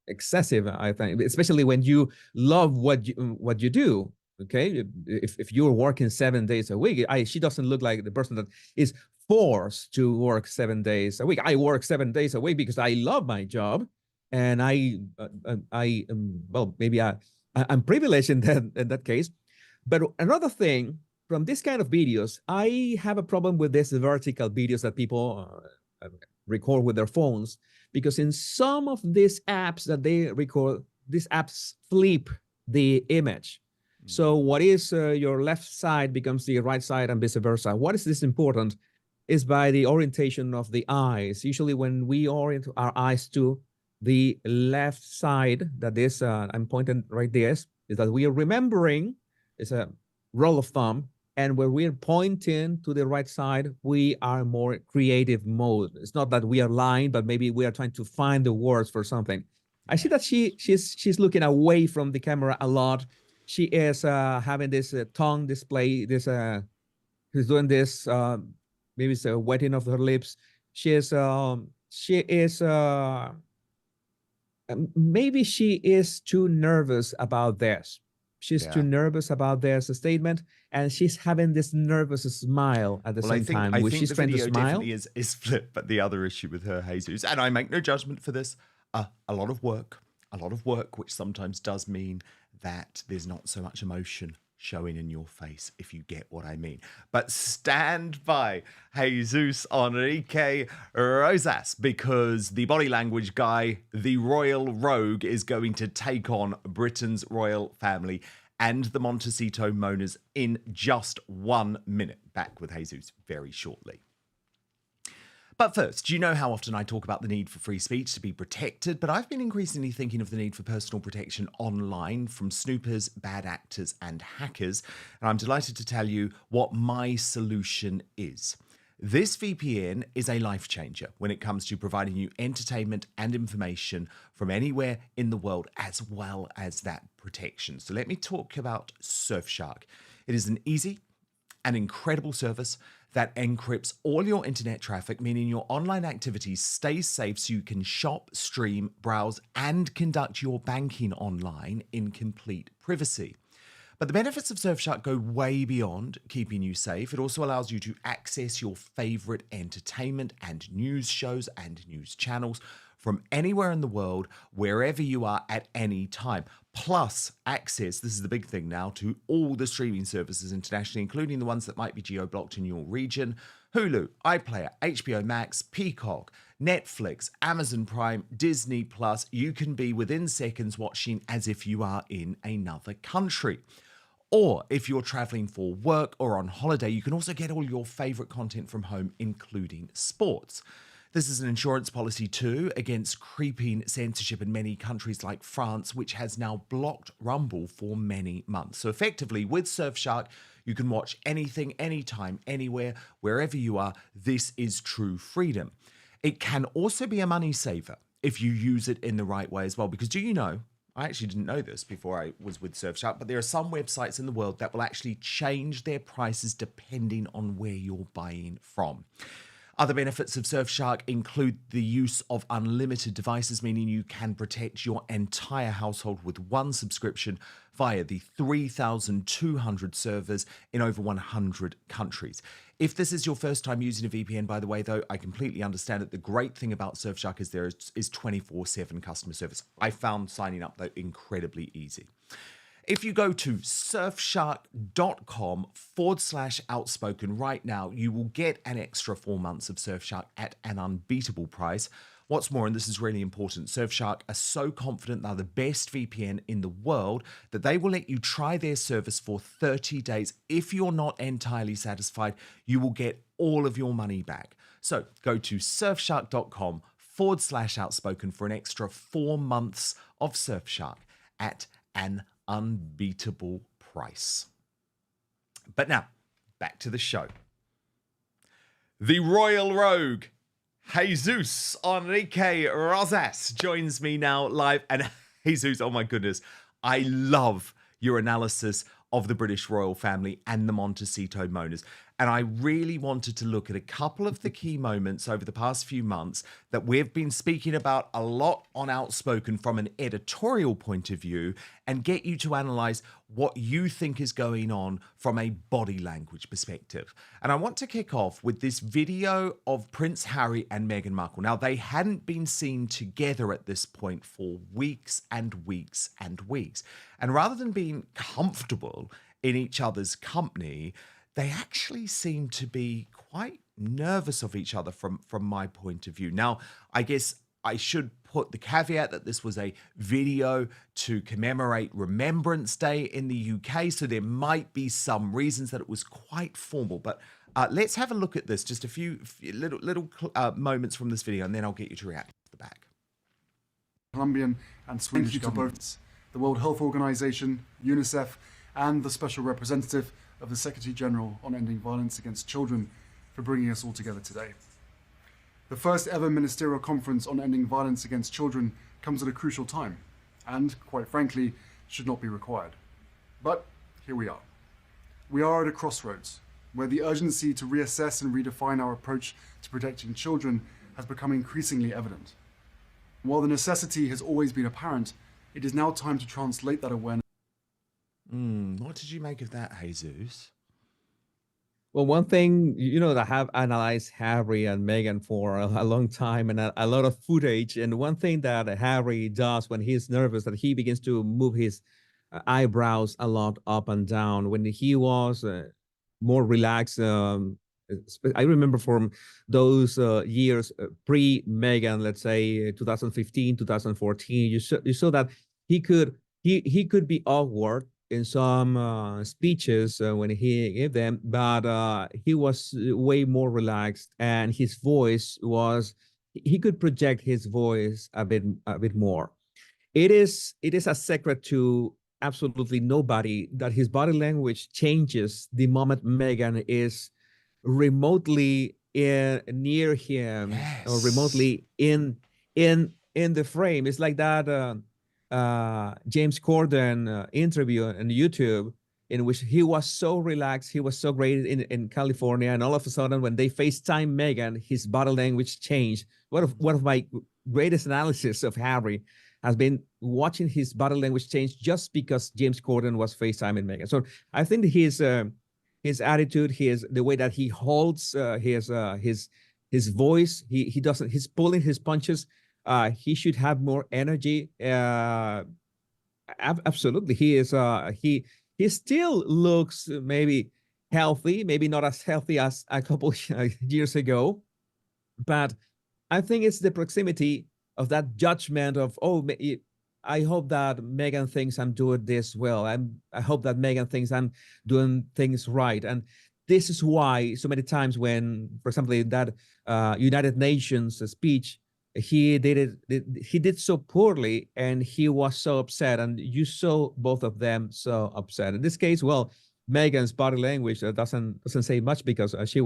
excessive. I think, especially when you love what you do. Okay, if you're working 7 days a week, she doesn't look like the person that is forced to work 7 days a week. I work 7 days a week because I love my job, and well, maybe I'm privileged in that case. But another thing, from this kind of videos, I have a problem with these vertical videos that people record with their phones, because in some of these apps that they record, these apps flip the image. So what is your left side becomes the right side and vice versa. What is this important is by the orientation of the eyes. Usually when we orient our eyes to the left side, that is, I'm pointing right there, is that we are remembering, it's a rule of thumb, and when we're pointing to the right side, we are more creative mode. It's not that we are lying, but maybe we are trying to find the words for something. I see that she's looking away from the camera a lot. She is having this tongue display. She's doing this. Maybe it's a wetting of her lips. Maybe she is too nervous about this. She's too nervous about this statement, and she's having this nervous smile at the same time. I think she's the trying to video smile. definitely is flipped, but the other issue with her, Jesus, and I make no judgment for this, a lot of work, a lot of work, which sometimes does mean that there's not so much emotion showing in your face, if you get what I mean. But stand by, Jesús, Enrique, Rosas, because the body language guy, the royal rogue, is going to take on Britain's royal family and the Montecito moaners in just 1 minute. Back with Jesús very shortly. But first, you know how often I talk about the need for free speech to be protected, but I've been increasingly thinking of the need for personal protection online from snoopers, bad actors, and hackers, and I'm delighted to tell you what my solution is. This VPN is a life changer when it comes to providing you entertainment and information from anywhere in the world, as well as that protection. So let me talk about Surfshark. It is an easy and incredible service that encrypts all your internet traffic, meaning your online activities stay safe so you can shop, stream, browse, and conduct your banking online in complete privacy. But the benefits of Surfshark go way beyond keeping you safe. It also allows you to access your favorite entertainment and news shows and news channels from anywhere in the world, wherever you are at any time. Plus access, this is the big thing now, to all the streaming services internationally, including the ones that might be geo-blocked in your region: Hulu, iPlayer, HBO Max, Peacock, Netflix, Amazon Prime, Disney Plus. You can be within seconds watching as if you are in another country. Or if you're traveling for work or on holiday, you can also get all your favorite content from home, including sports. This is an insurance policy too against creeping censorship in many countries like France, which has now blocked Rumble for many months. So effectively, with Surfshark, you can watch anything, anytime, anywhere, wherever you are. This is true freedom. It can also be a money saver if you use it in the right way as well, because do you know, I actually didn't know this before I was with Surfshark, but there are some websites in the world that will actually change their prices depending on where you're buying from. Other benefits of Surfshark include the use of unlimited devices, meaning you can protect your entire household with one subscription via the 3,200 servers in over 100 countries. If this is your first time using a VPN, by the way, though, I completely understand it. The great thing about Surfshark is there is 24/7 customer service. I found signing up, though, incredibly easy. If you go to surfshark.com/outspoken right now, you will get an extra 4 months of Surfshark at an unbeatable price. What's more, and this is really important, Surfshark are so confident they're the best VPN in the world that they will let you try their service for 30 days. If you're not entirely satisfied, you will get all of your money back. So go to surfshark.com/outspoken for an extra 4 months of Surfshark at an unbeatable price. But now, back to the show. The Royal Rogue, Jesús Enrique Rosas, joins me now live. And Jesús, oh my goodness, I love your analysis of the British royal family and the Montecito moaners. And I really wanted to look at a couple of the key moments over the past few months that we've been speaking about a lot on Outspoken from an editorial point of view, and get you to analyze what you think is going on from a body language perspective. And I want to kick off with this video of Prince Harry and Meghan Markle. Now, they hadn't been seen together at this point for weeks and weeks and weeks. And rather than being comfortable in each other's company, they actually seem to be quite nervous of each other from my point of view. Now, I guess I should put the caveat that this was a video to commemorate Remembrance Day in the UK, so there might be some reasons that it was quite formal. But let's have a look at this, just a few little moments from this video, and then I'll get you to react to the back. Colombian and Swedish governments, the World Health Organization, UNICEF, and the Special Representative of the Secretary General on Ending Violence Against Children for bringing us all together today. The first ever ministerial conference on ending violence against children comes at a crucial time and, quite frankly, should not be required. But here we are. We are at a crossroads where the urgency to reassess and redefine our approach to protecting children has become increasingly evident. While the necessity has always been apparent, it is now time to translate that awareness. What did you make of that, Jesús? Well, one thing, that I have analyzed Harry and Meghan for a long time and a lot of footage. And one thing that Harry does when he's nervous, that he begins to move his eyebrows a lot up and down. When he was more relaxed, I remember from those years pre-Meghan, let's say 2015, 2014, you saw that he could be awkward in some speeches when he gave them, but he was way more relaxed, and his voice he could project his voice a bit more. It is a secret to absolutely nobody that his body language changes the moment Meghan is remotely near him, or remotely in the frame. It's like that James Corden interview on YouTube, in which he was so relaxed, he was so great in California, and all of a sudden when they FaceTime Meghan, his body language changed. One of my greatest analysis of Harry has been watching his body language change just because James Corden was FaceTiming Meghan. So I think his attitude, the way that he holds his voice, he's pulling his punches. He should have more energy. Absolutely, he still looks maybe healthy, maybe not as healthy as a couple years ago, but I think it's the proximity of that judgment of, I hope that Meghan thinks I'm doing this well. I hope that Meghan thinks I'm doing things right. And this is why so many times when, for example, in that United Nations speech, he did so poorly and he was so upset, and you saw both of them so upset. In this case, well, Meghan's body language doesn't say much, because she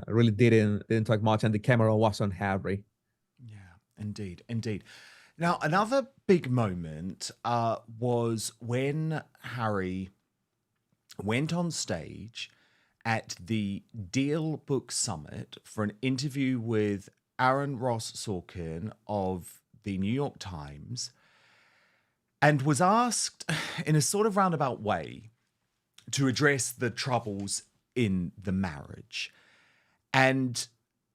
really didn't talk much, and the camera was on Harry. Indeed. Now, another big moment was when Harry went on stage at the Deal Book Summit for an interview with Aaron Ross Sorkin of the New York Times, and was asked in a sort of roundabout way to address the troubles in the marriage. And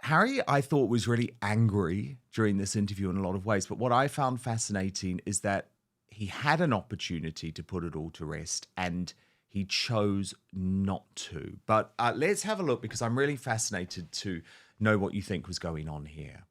Harry, I thought, was really angry during this interview in a lot of ways. But what I found fascinating is that he had an opportunity to put it all to rest, and he chose not to. But let's have a look, because I'm really fascinated to know what you think was going on here.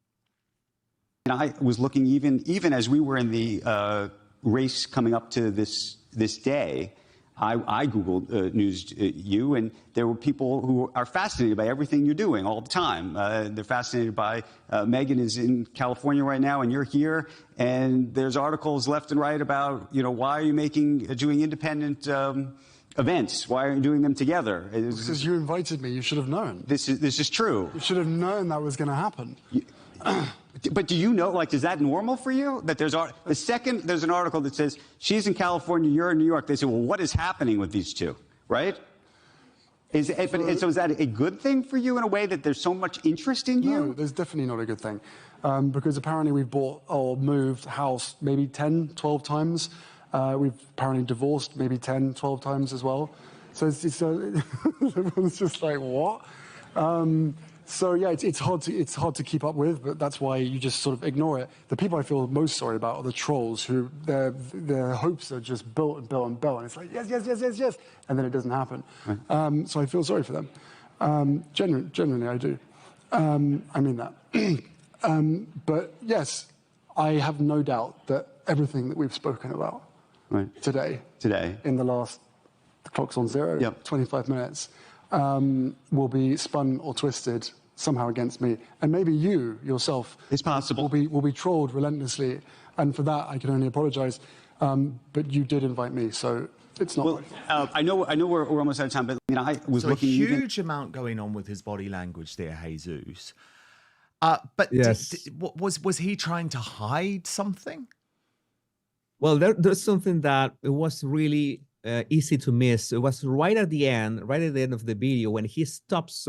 And I was looking even as we were in the race coming up to this day. I Googled News You, and there were people who are fascinated by everything you're doing all the time. They're fascinated by Meghan is in California right now, and you're here, and there's articles left and right about, why are you doing independent events? Why aren't you doing them together? Because you invited me, you should have known. This is true. You should have known that was going to happen. But do you know, is that normal for you? That the second there's an article that says she's in California, you're in New York, they say, well, what is happening with these two, right? So is that a good thing for you in a way, that there's so much interest in you? No, there's definitely not a good thing. Because apparently we've bought or moved house maybe 10, 12 times. We've apparently divorced maybe 10, 12 times as well. So everyone's just like, what? So yeah, it's hard to keep up with, but that's why you just sort of ignore it. The people I feel most sorry about are the trolls, who their hopes are just built and built and built, and it's like yes, and then it doesn't happen. Right. So I feel sorry for them. Genuinely, I do. I mean that. But yes, I have no doubt that everything that we've spoken about today, in the last, the clock's on zero, 25 minutes. Will be spun or twisted somehow against me, and maybe you yourself, it's possible, will be trolled relentlessly, and for that I can only apologise. But you did invite me, so it's not. Well, I know we're almost out of time, but I was looking. A huge amount going on with his body language there, Jesús. But yes, was he trying to hide something? Well, there's something that it was really easy to miss. It was right at the end of the video, when he stops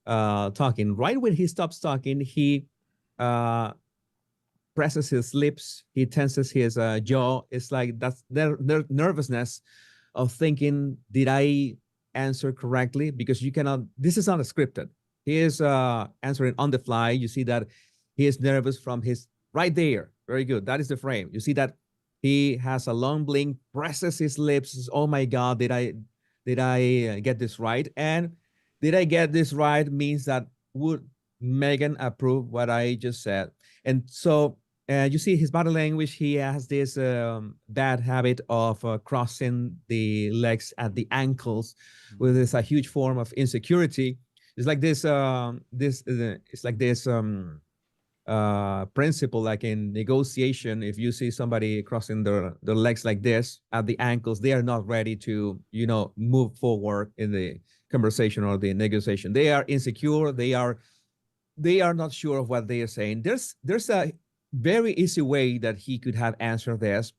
talking. Right when he stops talking, he presses his lips, he tenses his jaw. It's like that's their nervousness of thinking, did I answer correctly because you cannot, this is not scripted. He is answering on the fly. You see that he is nervous from his right there. Very good. That is the frame. You see that he has a long blink, presses his lips. Oh my God, did I get this right? And did I get this right means that would Meghan approve what I just said? And so you see his body language, he has this bad habit of crossing the legs at the ankles, which is a huge form of insecurity. It's like this, it's like this principle, like in negotiation, if you see somebody crossing their legs like this at the ankles, they are not ready to, you know, move forward in the conversation or the negotiation. They are insecure. They are not sure of what they are saying. There's a very easy way that he could have answered this.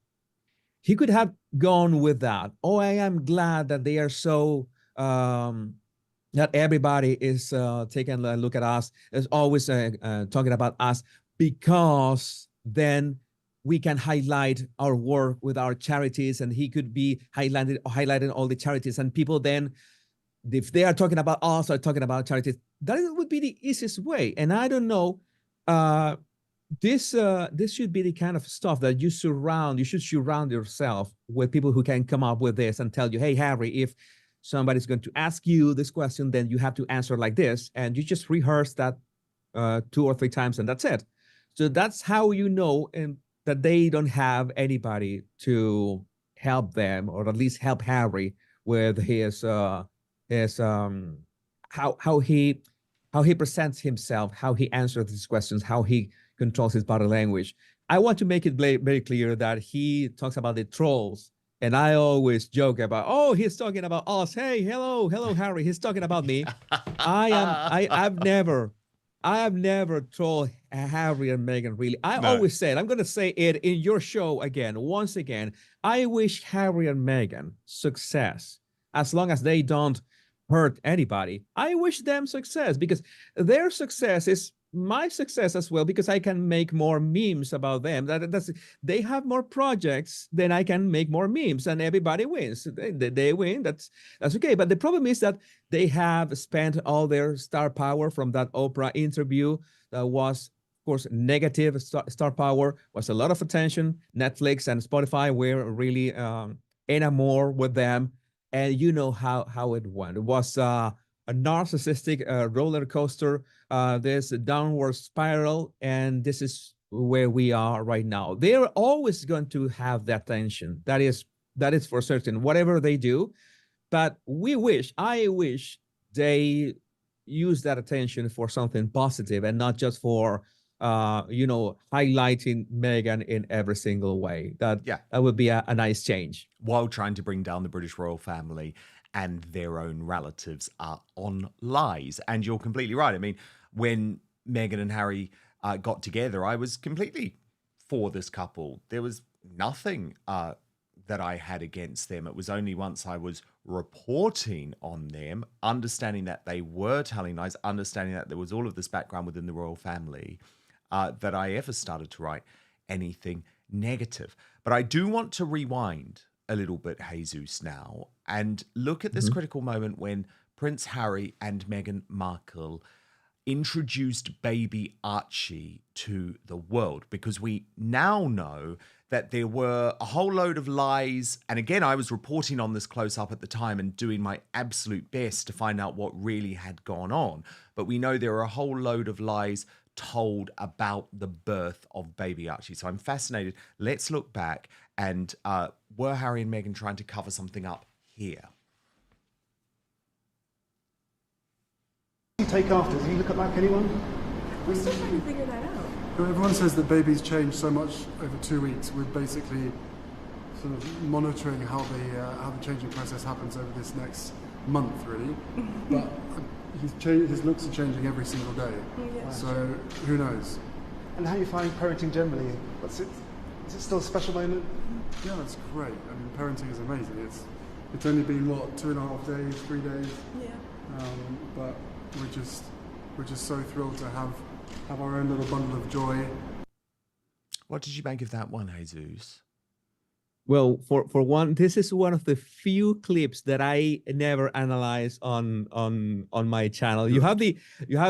He could have gone with that. Oh, I am glad that they are so that everybody is taking a look at us, is always talking about us, because then we can highlight our work with our charities, and he could be highlighting all the charities, and people then, if they are talking about us or talking about charities, that would be the easiest way. And I don't know, this should be the kind of stuff that you should surround yourself with people who can come up with this and tell you, hey, Harry, if somebody's going to ask you this question, then you have to answer like this. And you just rehearse that 2 or 3 times, and that's it. So that's how you know that they don't have anybody to help them, or at least help Harry with his how he presents himself, how he answers these questions, how he controls his body language. I want to make it very clear that he talks about the trolls. And I always joke about, oh, he's talking about us. Hey, hello, Harry. He's talking about me. I've never trolled Harry and Meghan, really. I always said, I'm going to say it in your show again, once again. I wish Harry and Meghan success, as long as they don't hurt anybody. I wish them success, because their success is my success as well, because I can make more memes about them. They have more projects, then I can make more memes, and everybody wins. They win. That's okay. But the problem is that they have spent all their star power from that Oprah interview that was, of course, negative. Star power was a lot of attention. Netflix and Spotify were really enamored with them, and you know how it went. It was a narcissistic roller coaster. There's a downward spiral, and this is where we are right now. They're always going to have that tension. That is for certain, whatever they do. But I wish they use that attention for something positive, and not just for highlighting Meghan in every single way. That would be a nice change. While trying to bring down the British royal family and their own relatives are on lies. And you're completely right. I mean, when Meghan and Harry got together, I was completely for this couple. There was nothing that I had against them. It was only once I was reporting on them, understanding that they were telling lies, understanding that there was all of this background within the royal family, that I ever started to write anything negative. But I do want to rewind a little bit, Jesús, now, and look at this critical moment when Prince Harry and Meghan Markle introduced baby Archie to the world, because we now know that there were a whole load of lies. And again, I was reporting on this close up at the time and doing my absolute best to find out what really had gone on. But we know there are a whole load of lies told about the birth of baby Archie. So I'm fascinated. Let's look back, and were Harry and Meghan trying to cover something up here? Take after? Did he look like anyone? We're still trying to figure that out. Everyone says that babies change so much over 2 weeks. We're basically sort of monitoring how the changing process happens over this next month, really. But his looks are changing every single day. Yeah. So who knows? And how you find parenting generally? Is it still a special moment? Yeah, that's great. I mean, parenting is amazing. It's only been 2.5 days, 3 days. Yeah. But we're just so thrilled to have our own little bundle of joy. What did you make of that one, Jesús? Well, for one, this is one of the few clips that I never analyze on my channel. You have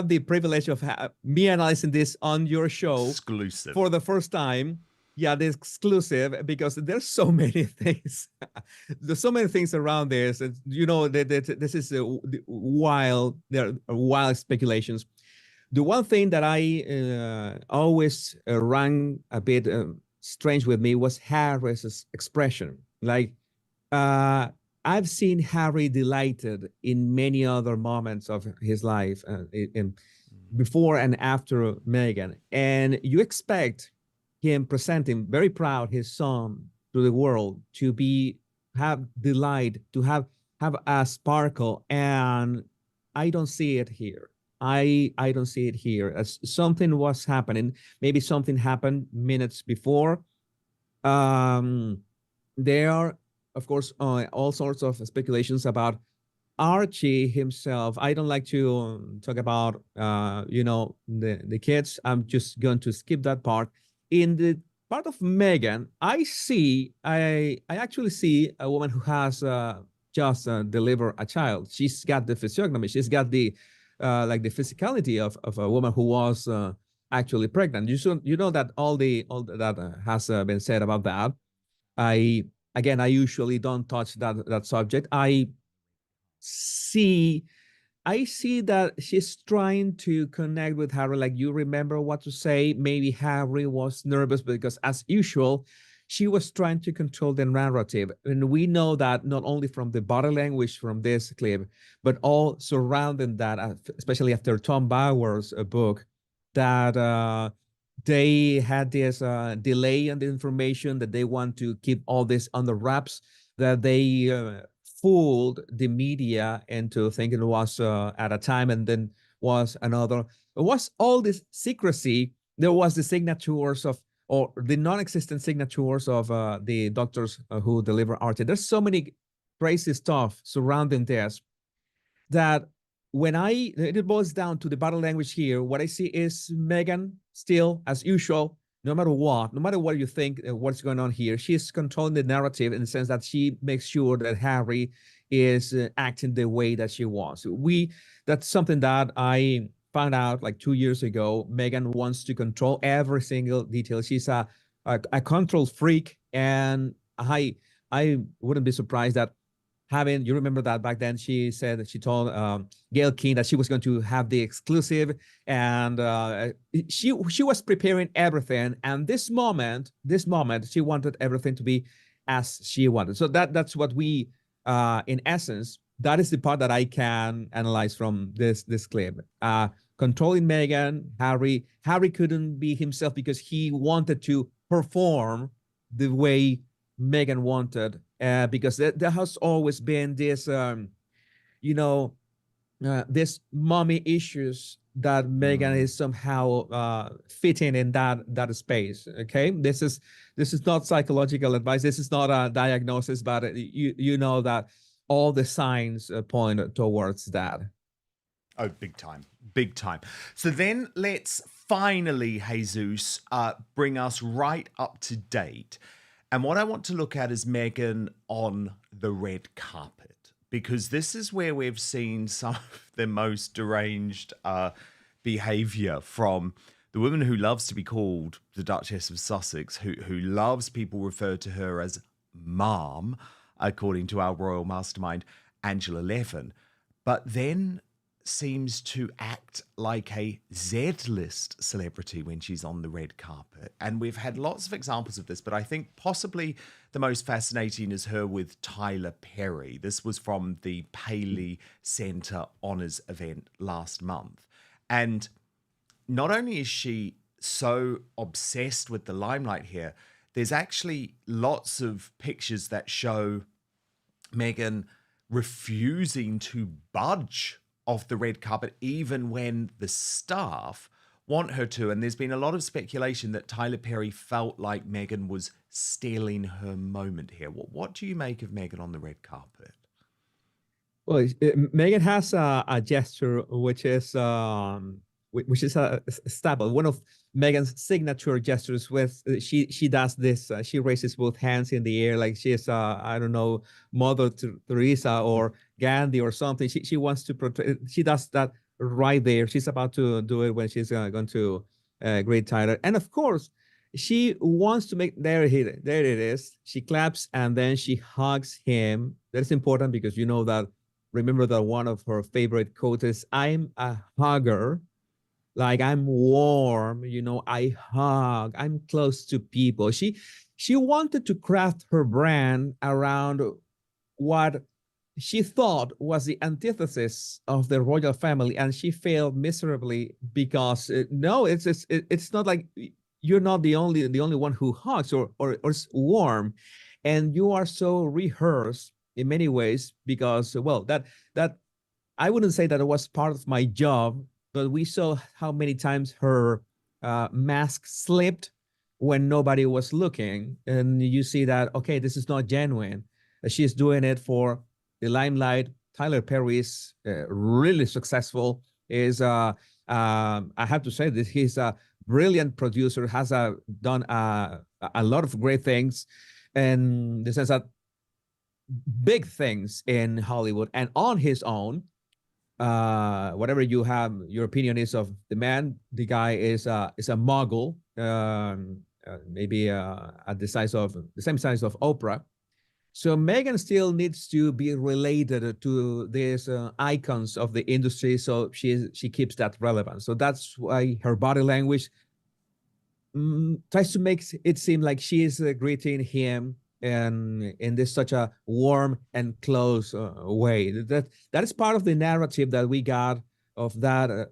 the privilege of me analyzing this on your show, exclusive, for the first time. Yeah, the exclusive, because there's so many things. There's so many things around this. And, you know, this is wild. There are wild speculations. The one thing that I always rang a bit strange with me was Harry's expression. Like, I've seen Harry delighted in many other moments of his life, before and after Meghan, and you expect him presenting very proud his son to the world, to have delight, to have a sparkle, and I don't see it here. I don't see it here. As something was happening, maybe something happened minutes before. There are, of course, all sorts of speculations about Archie himself. I don't like to talk about, the kids. I'm just going to skip that part. In the part of Meghan, I actually see a woman who has just delivered a child. She's got the physiognomy. She's got the the physicality of a woman who was actually pregnant. You know that all that has been said about that. I usually don't touch that subject. I see that she's trying to connect with Harry. Like, you remember what to say. Maybe Harry was nervous because, as usual, she was trying to control the narrative. And we know that not only from the body language from this clip, but all surrounding that, especially after Tom Bauer's book, that they had this delay in the information, that they want to keep all this under wraps, that they fooled the media into thinking it was at a time and then was another. It was all this secrecy. There was the signatures of, or the non-existent signatures of the doctors who deliver Archie. There's so many crazy stuff surrounding this that when it boils down to the body language here, what I see is Meghan still, as usual, no matter what you think, what's going on here, she's controlling the narrative in the sense that she makes sure that Harry is acting the way that she wants. That's something that I found out like 2 years ago. Meghan wants to control every single detail. She's a control freak, and I wouldn't be surprised that you remember that back then she said that she told Gayle King that she was going to have the exclusive, and she was preparing everything. And this moment, she wanted everything to be as she wanted. So that's what we, in essence, that is the part that I can analyze from this clip. Controlling Meghan, Harry couldn't be himself because he wanted to perform the way Meghan wanted, because there has always been this, this mommy issues that Meghan is somehow fitting in that space. Okay, this is not psychological advice. This is not a diagnosis, but you know that all the signs point towards that. Oh, big time. So then let's finally, Jesús, bring us right up to date. And what I want to look at is Meghan on the red carpet, because this is where we've seen some of the most deranged behavior from the woman who loves to be called the Duchess of Sussex, who loves people refer to her as Mom, according to our royal mastermind, Angela Levin, but then seems to act like a Z-list celebrity when she's on the red carpet. And we've had lots of examples of this, but I think possibly the most fascinating is her with Tyler Perry. This was from the Paley Center Honors event last month. And not only is she so obsessed with the limelight here, there's actually lots of pictures that show Meghan refusing to budge off the red carpet, even when the staff want her to. And there's been a lot of speculation that Tyler Perry felt like Meghan was stealing her moment here. What do you make of Meghan on the red carpet? Well, Meghan has a gesture which is which is a staple, one of Meghan's signature gestures. With she does this, she raises both hands in the air like she's I don't know, Mother Teresa or Gandhi or something. She wants to protect. She does that right there. She's about to do it when she's going to greet Tyler, and of course she wants to make there it is. She claps and then she hugs him. That's important because you know that. Remember that one of her favorite quotes is, "I'm a hugger." Like I'm warm, you know, I hug, I'm close to people. She wanted to craft her brand around what she thought was the antithesis of the royal family, and she failed miserably because no, it's not like you're not the only one who hugs or is warm, and you are so rehearsed in many ways because well that I wouldn't say that it was part of my job. But we saw how many times her mask slipped when nobody was looking. And you see that, okay, this is not genuine. She's doing it for the limelight. Tyler Perry is really successful. I have to say that he's a brilliant producer, has done a lot of great things. And this is big things in Hollywood and on his own. Whatever you have your opinion is of the man, the guy is a mogul, maybe at the same size of Oprah. So Meghan still needs to be related to these icons of the industry, so she keeps that relevant. So that's why her body language tries to make it seem like she is greeting him and in this such a warm and close way. That is part of the narrative that we got of that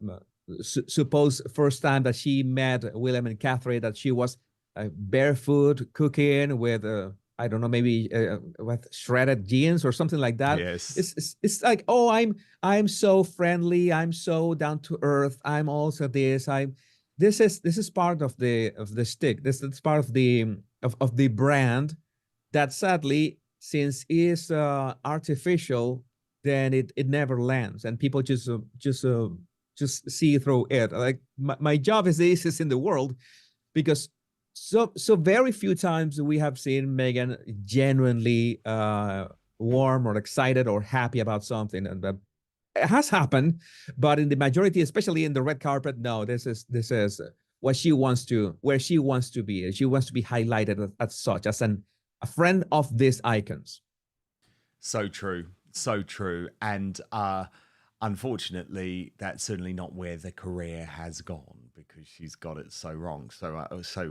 supposed first time that she met William and Catherine, that she was barefoot cooking with I don't know, maybe with shredded jeans or something like that. Yes, it's like, oh, I'm so friendly, I'm so down to earth, I'm also this. This is part of the stick. This is part of the brand. That sadly, since it's artificial, then it never lands, and people just see through it. Like my job is the easiest in the world, because so very few times we have seen Meghan genuinely warm or excited or happy about something, and it has happened, but in the majority, especially in the red carpet, no. This is what she wants to, where she wants to be. She wants to be highlighted as such, as a friend of these icons. So true. And unfortunately, that's certainly not where the career has gone, because she's got it so wrong. So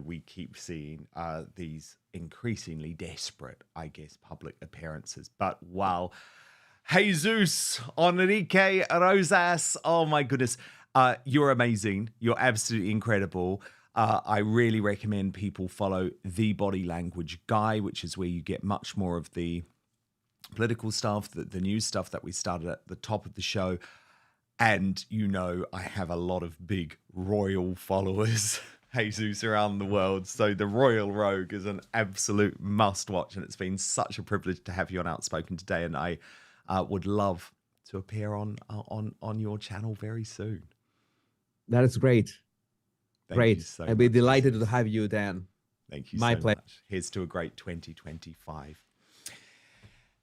we keep seeing these increasingly desperate, I guess, public appearances. But wow, Jesús, Enrique, Rosas, oh my goodness, you're amazing. You're absolutely incredible. I really recommend people follow The Body Language Guy, which is where you get much more of the political stuff, the news stuff that we started at the top of the show. And you know, I have a lot of big royal followers, Jesús, around the world. So the Royal Rogue is an absolute must watch. And it's been such a privilege to have you on Outspoken today. And I would love to appear on your channel very soon. That is great. Great. So I'd be delighted to have you, Dan. Thank you My so pleasure. much. Here's to a great 2025.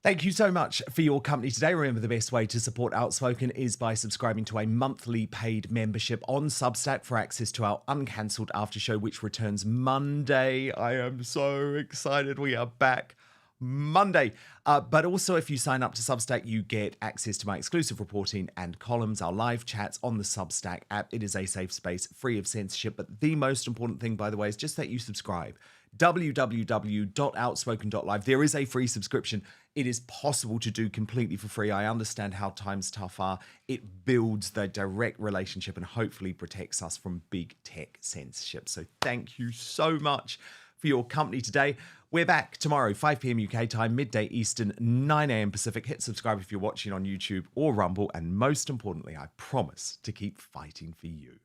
Thank you so much for your company today. Remember, the best way to support Outspoken is by subscribing to a monthly paid membership on Substack for access to our uncancelled after show, which returns Monday. I am so excited. We are back Monday. But also, if you sign up to Substack, you get access to my exclusive reporting and columns, our live chats on the Substack app. It is a safe space, free of censorship. But the most important thing, by the way, is just that you subscribe. www.outspoken.live. There is a free subscription. It is possible to do completely for free. I understand how times tough are. It builds the direct relationship and hopefully protects us from big tech censorship. So thank you so much for your company today. We're back tomorrow, 5 p.m. UK time, midday Eastern, 9 a.m. Pacific. Hit subscribe if you're watching on YouTube or Rumble. And most importantly, I promise to keep fighting for you.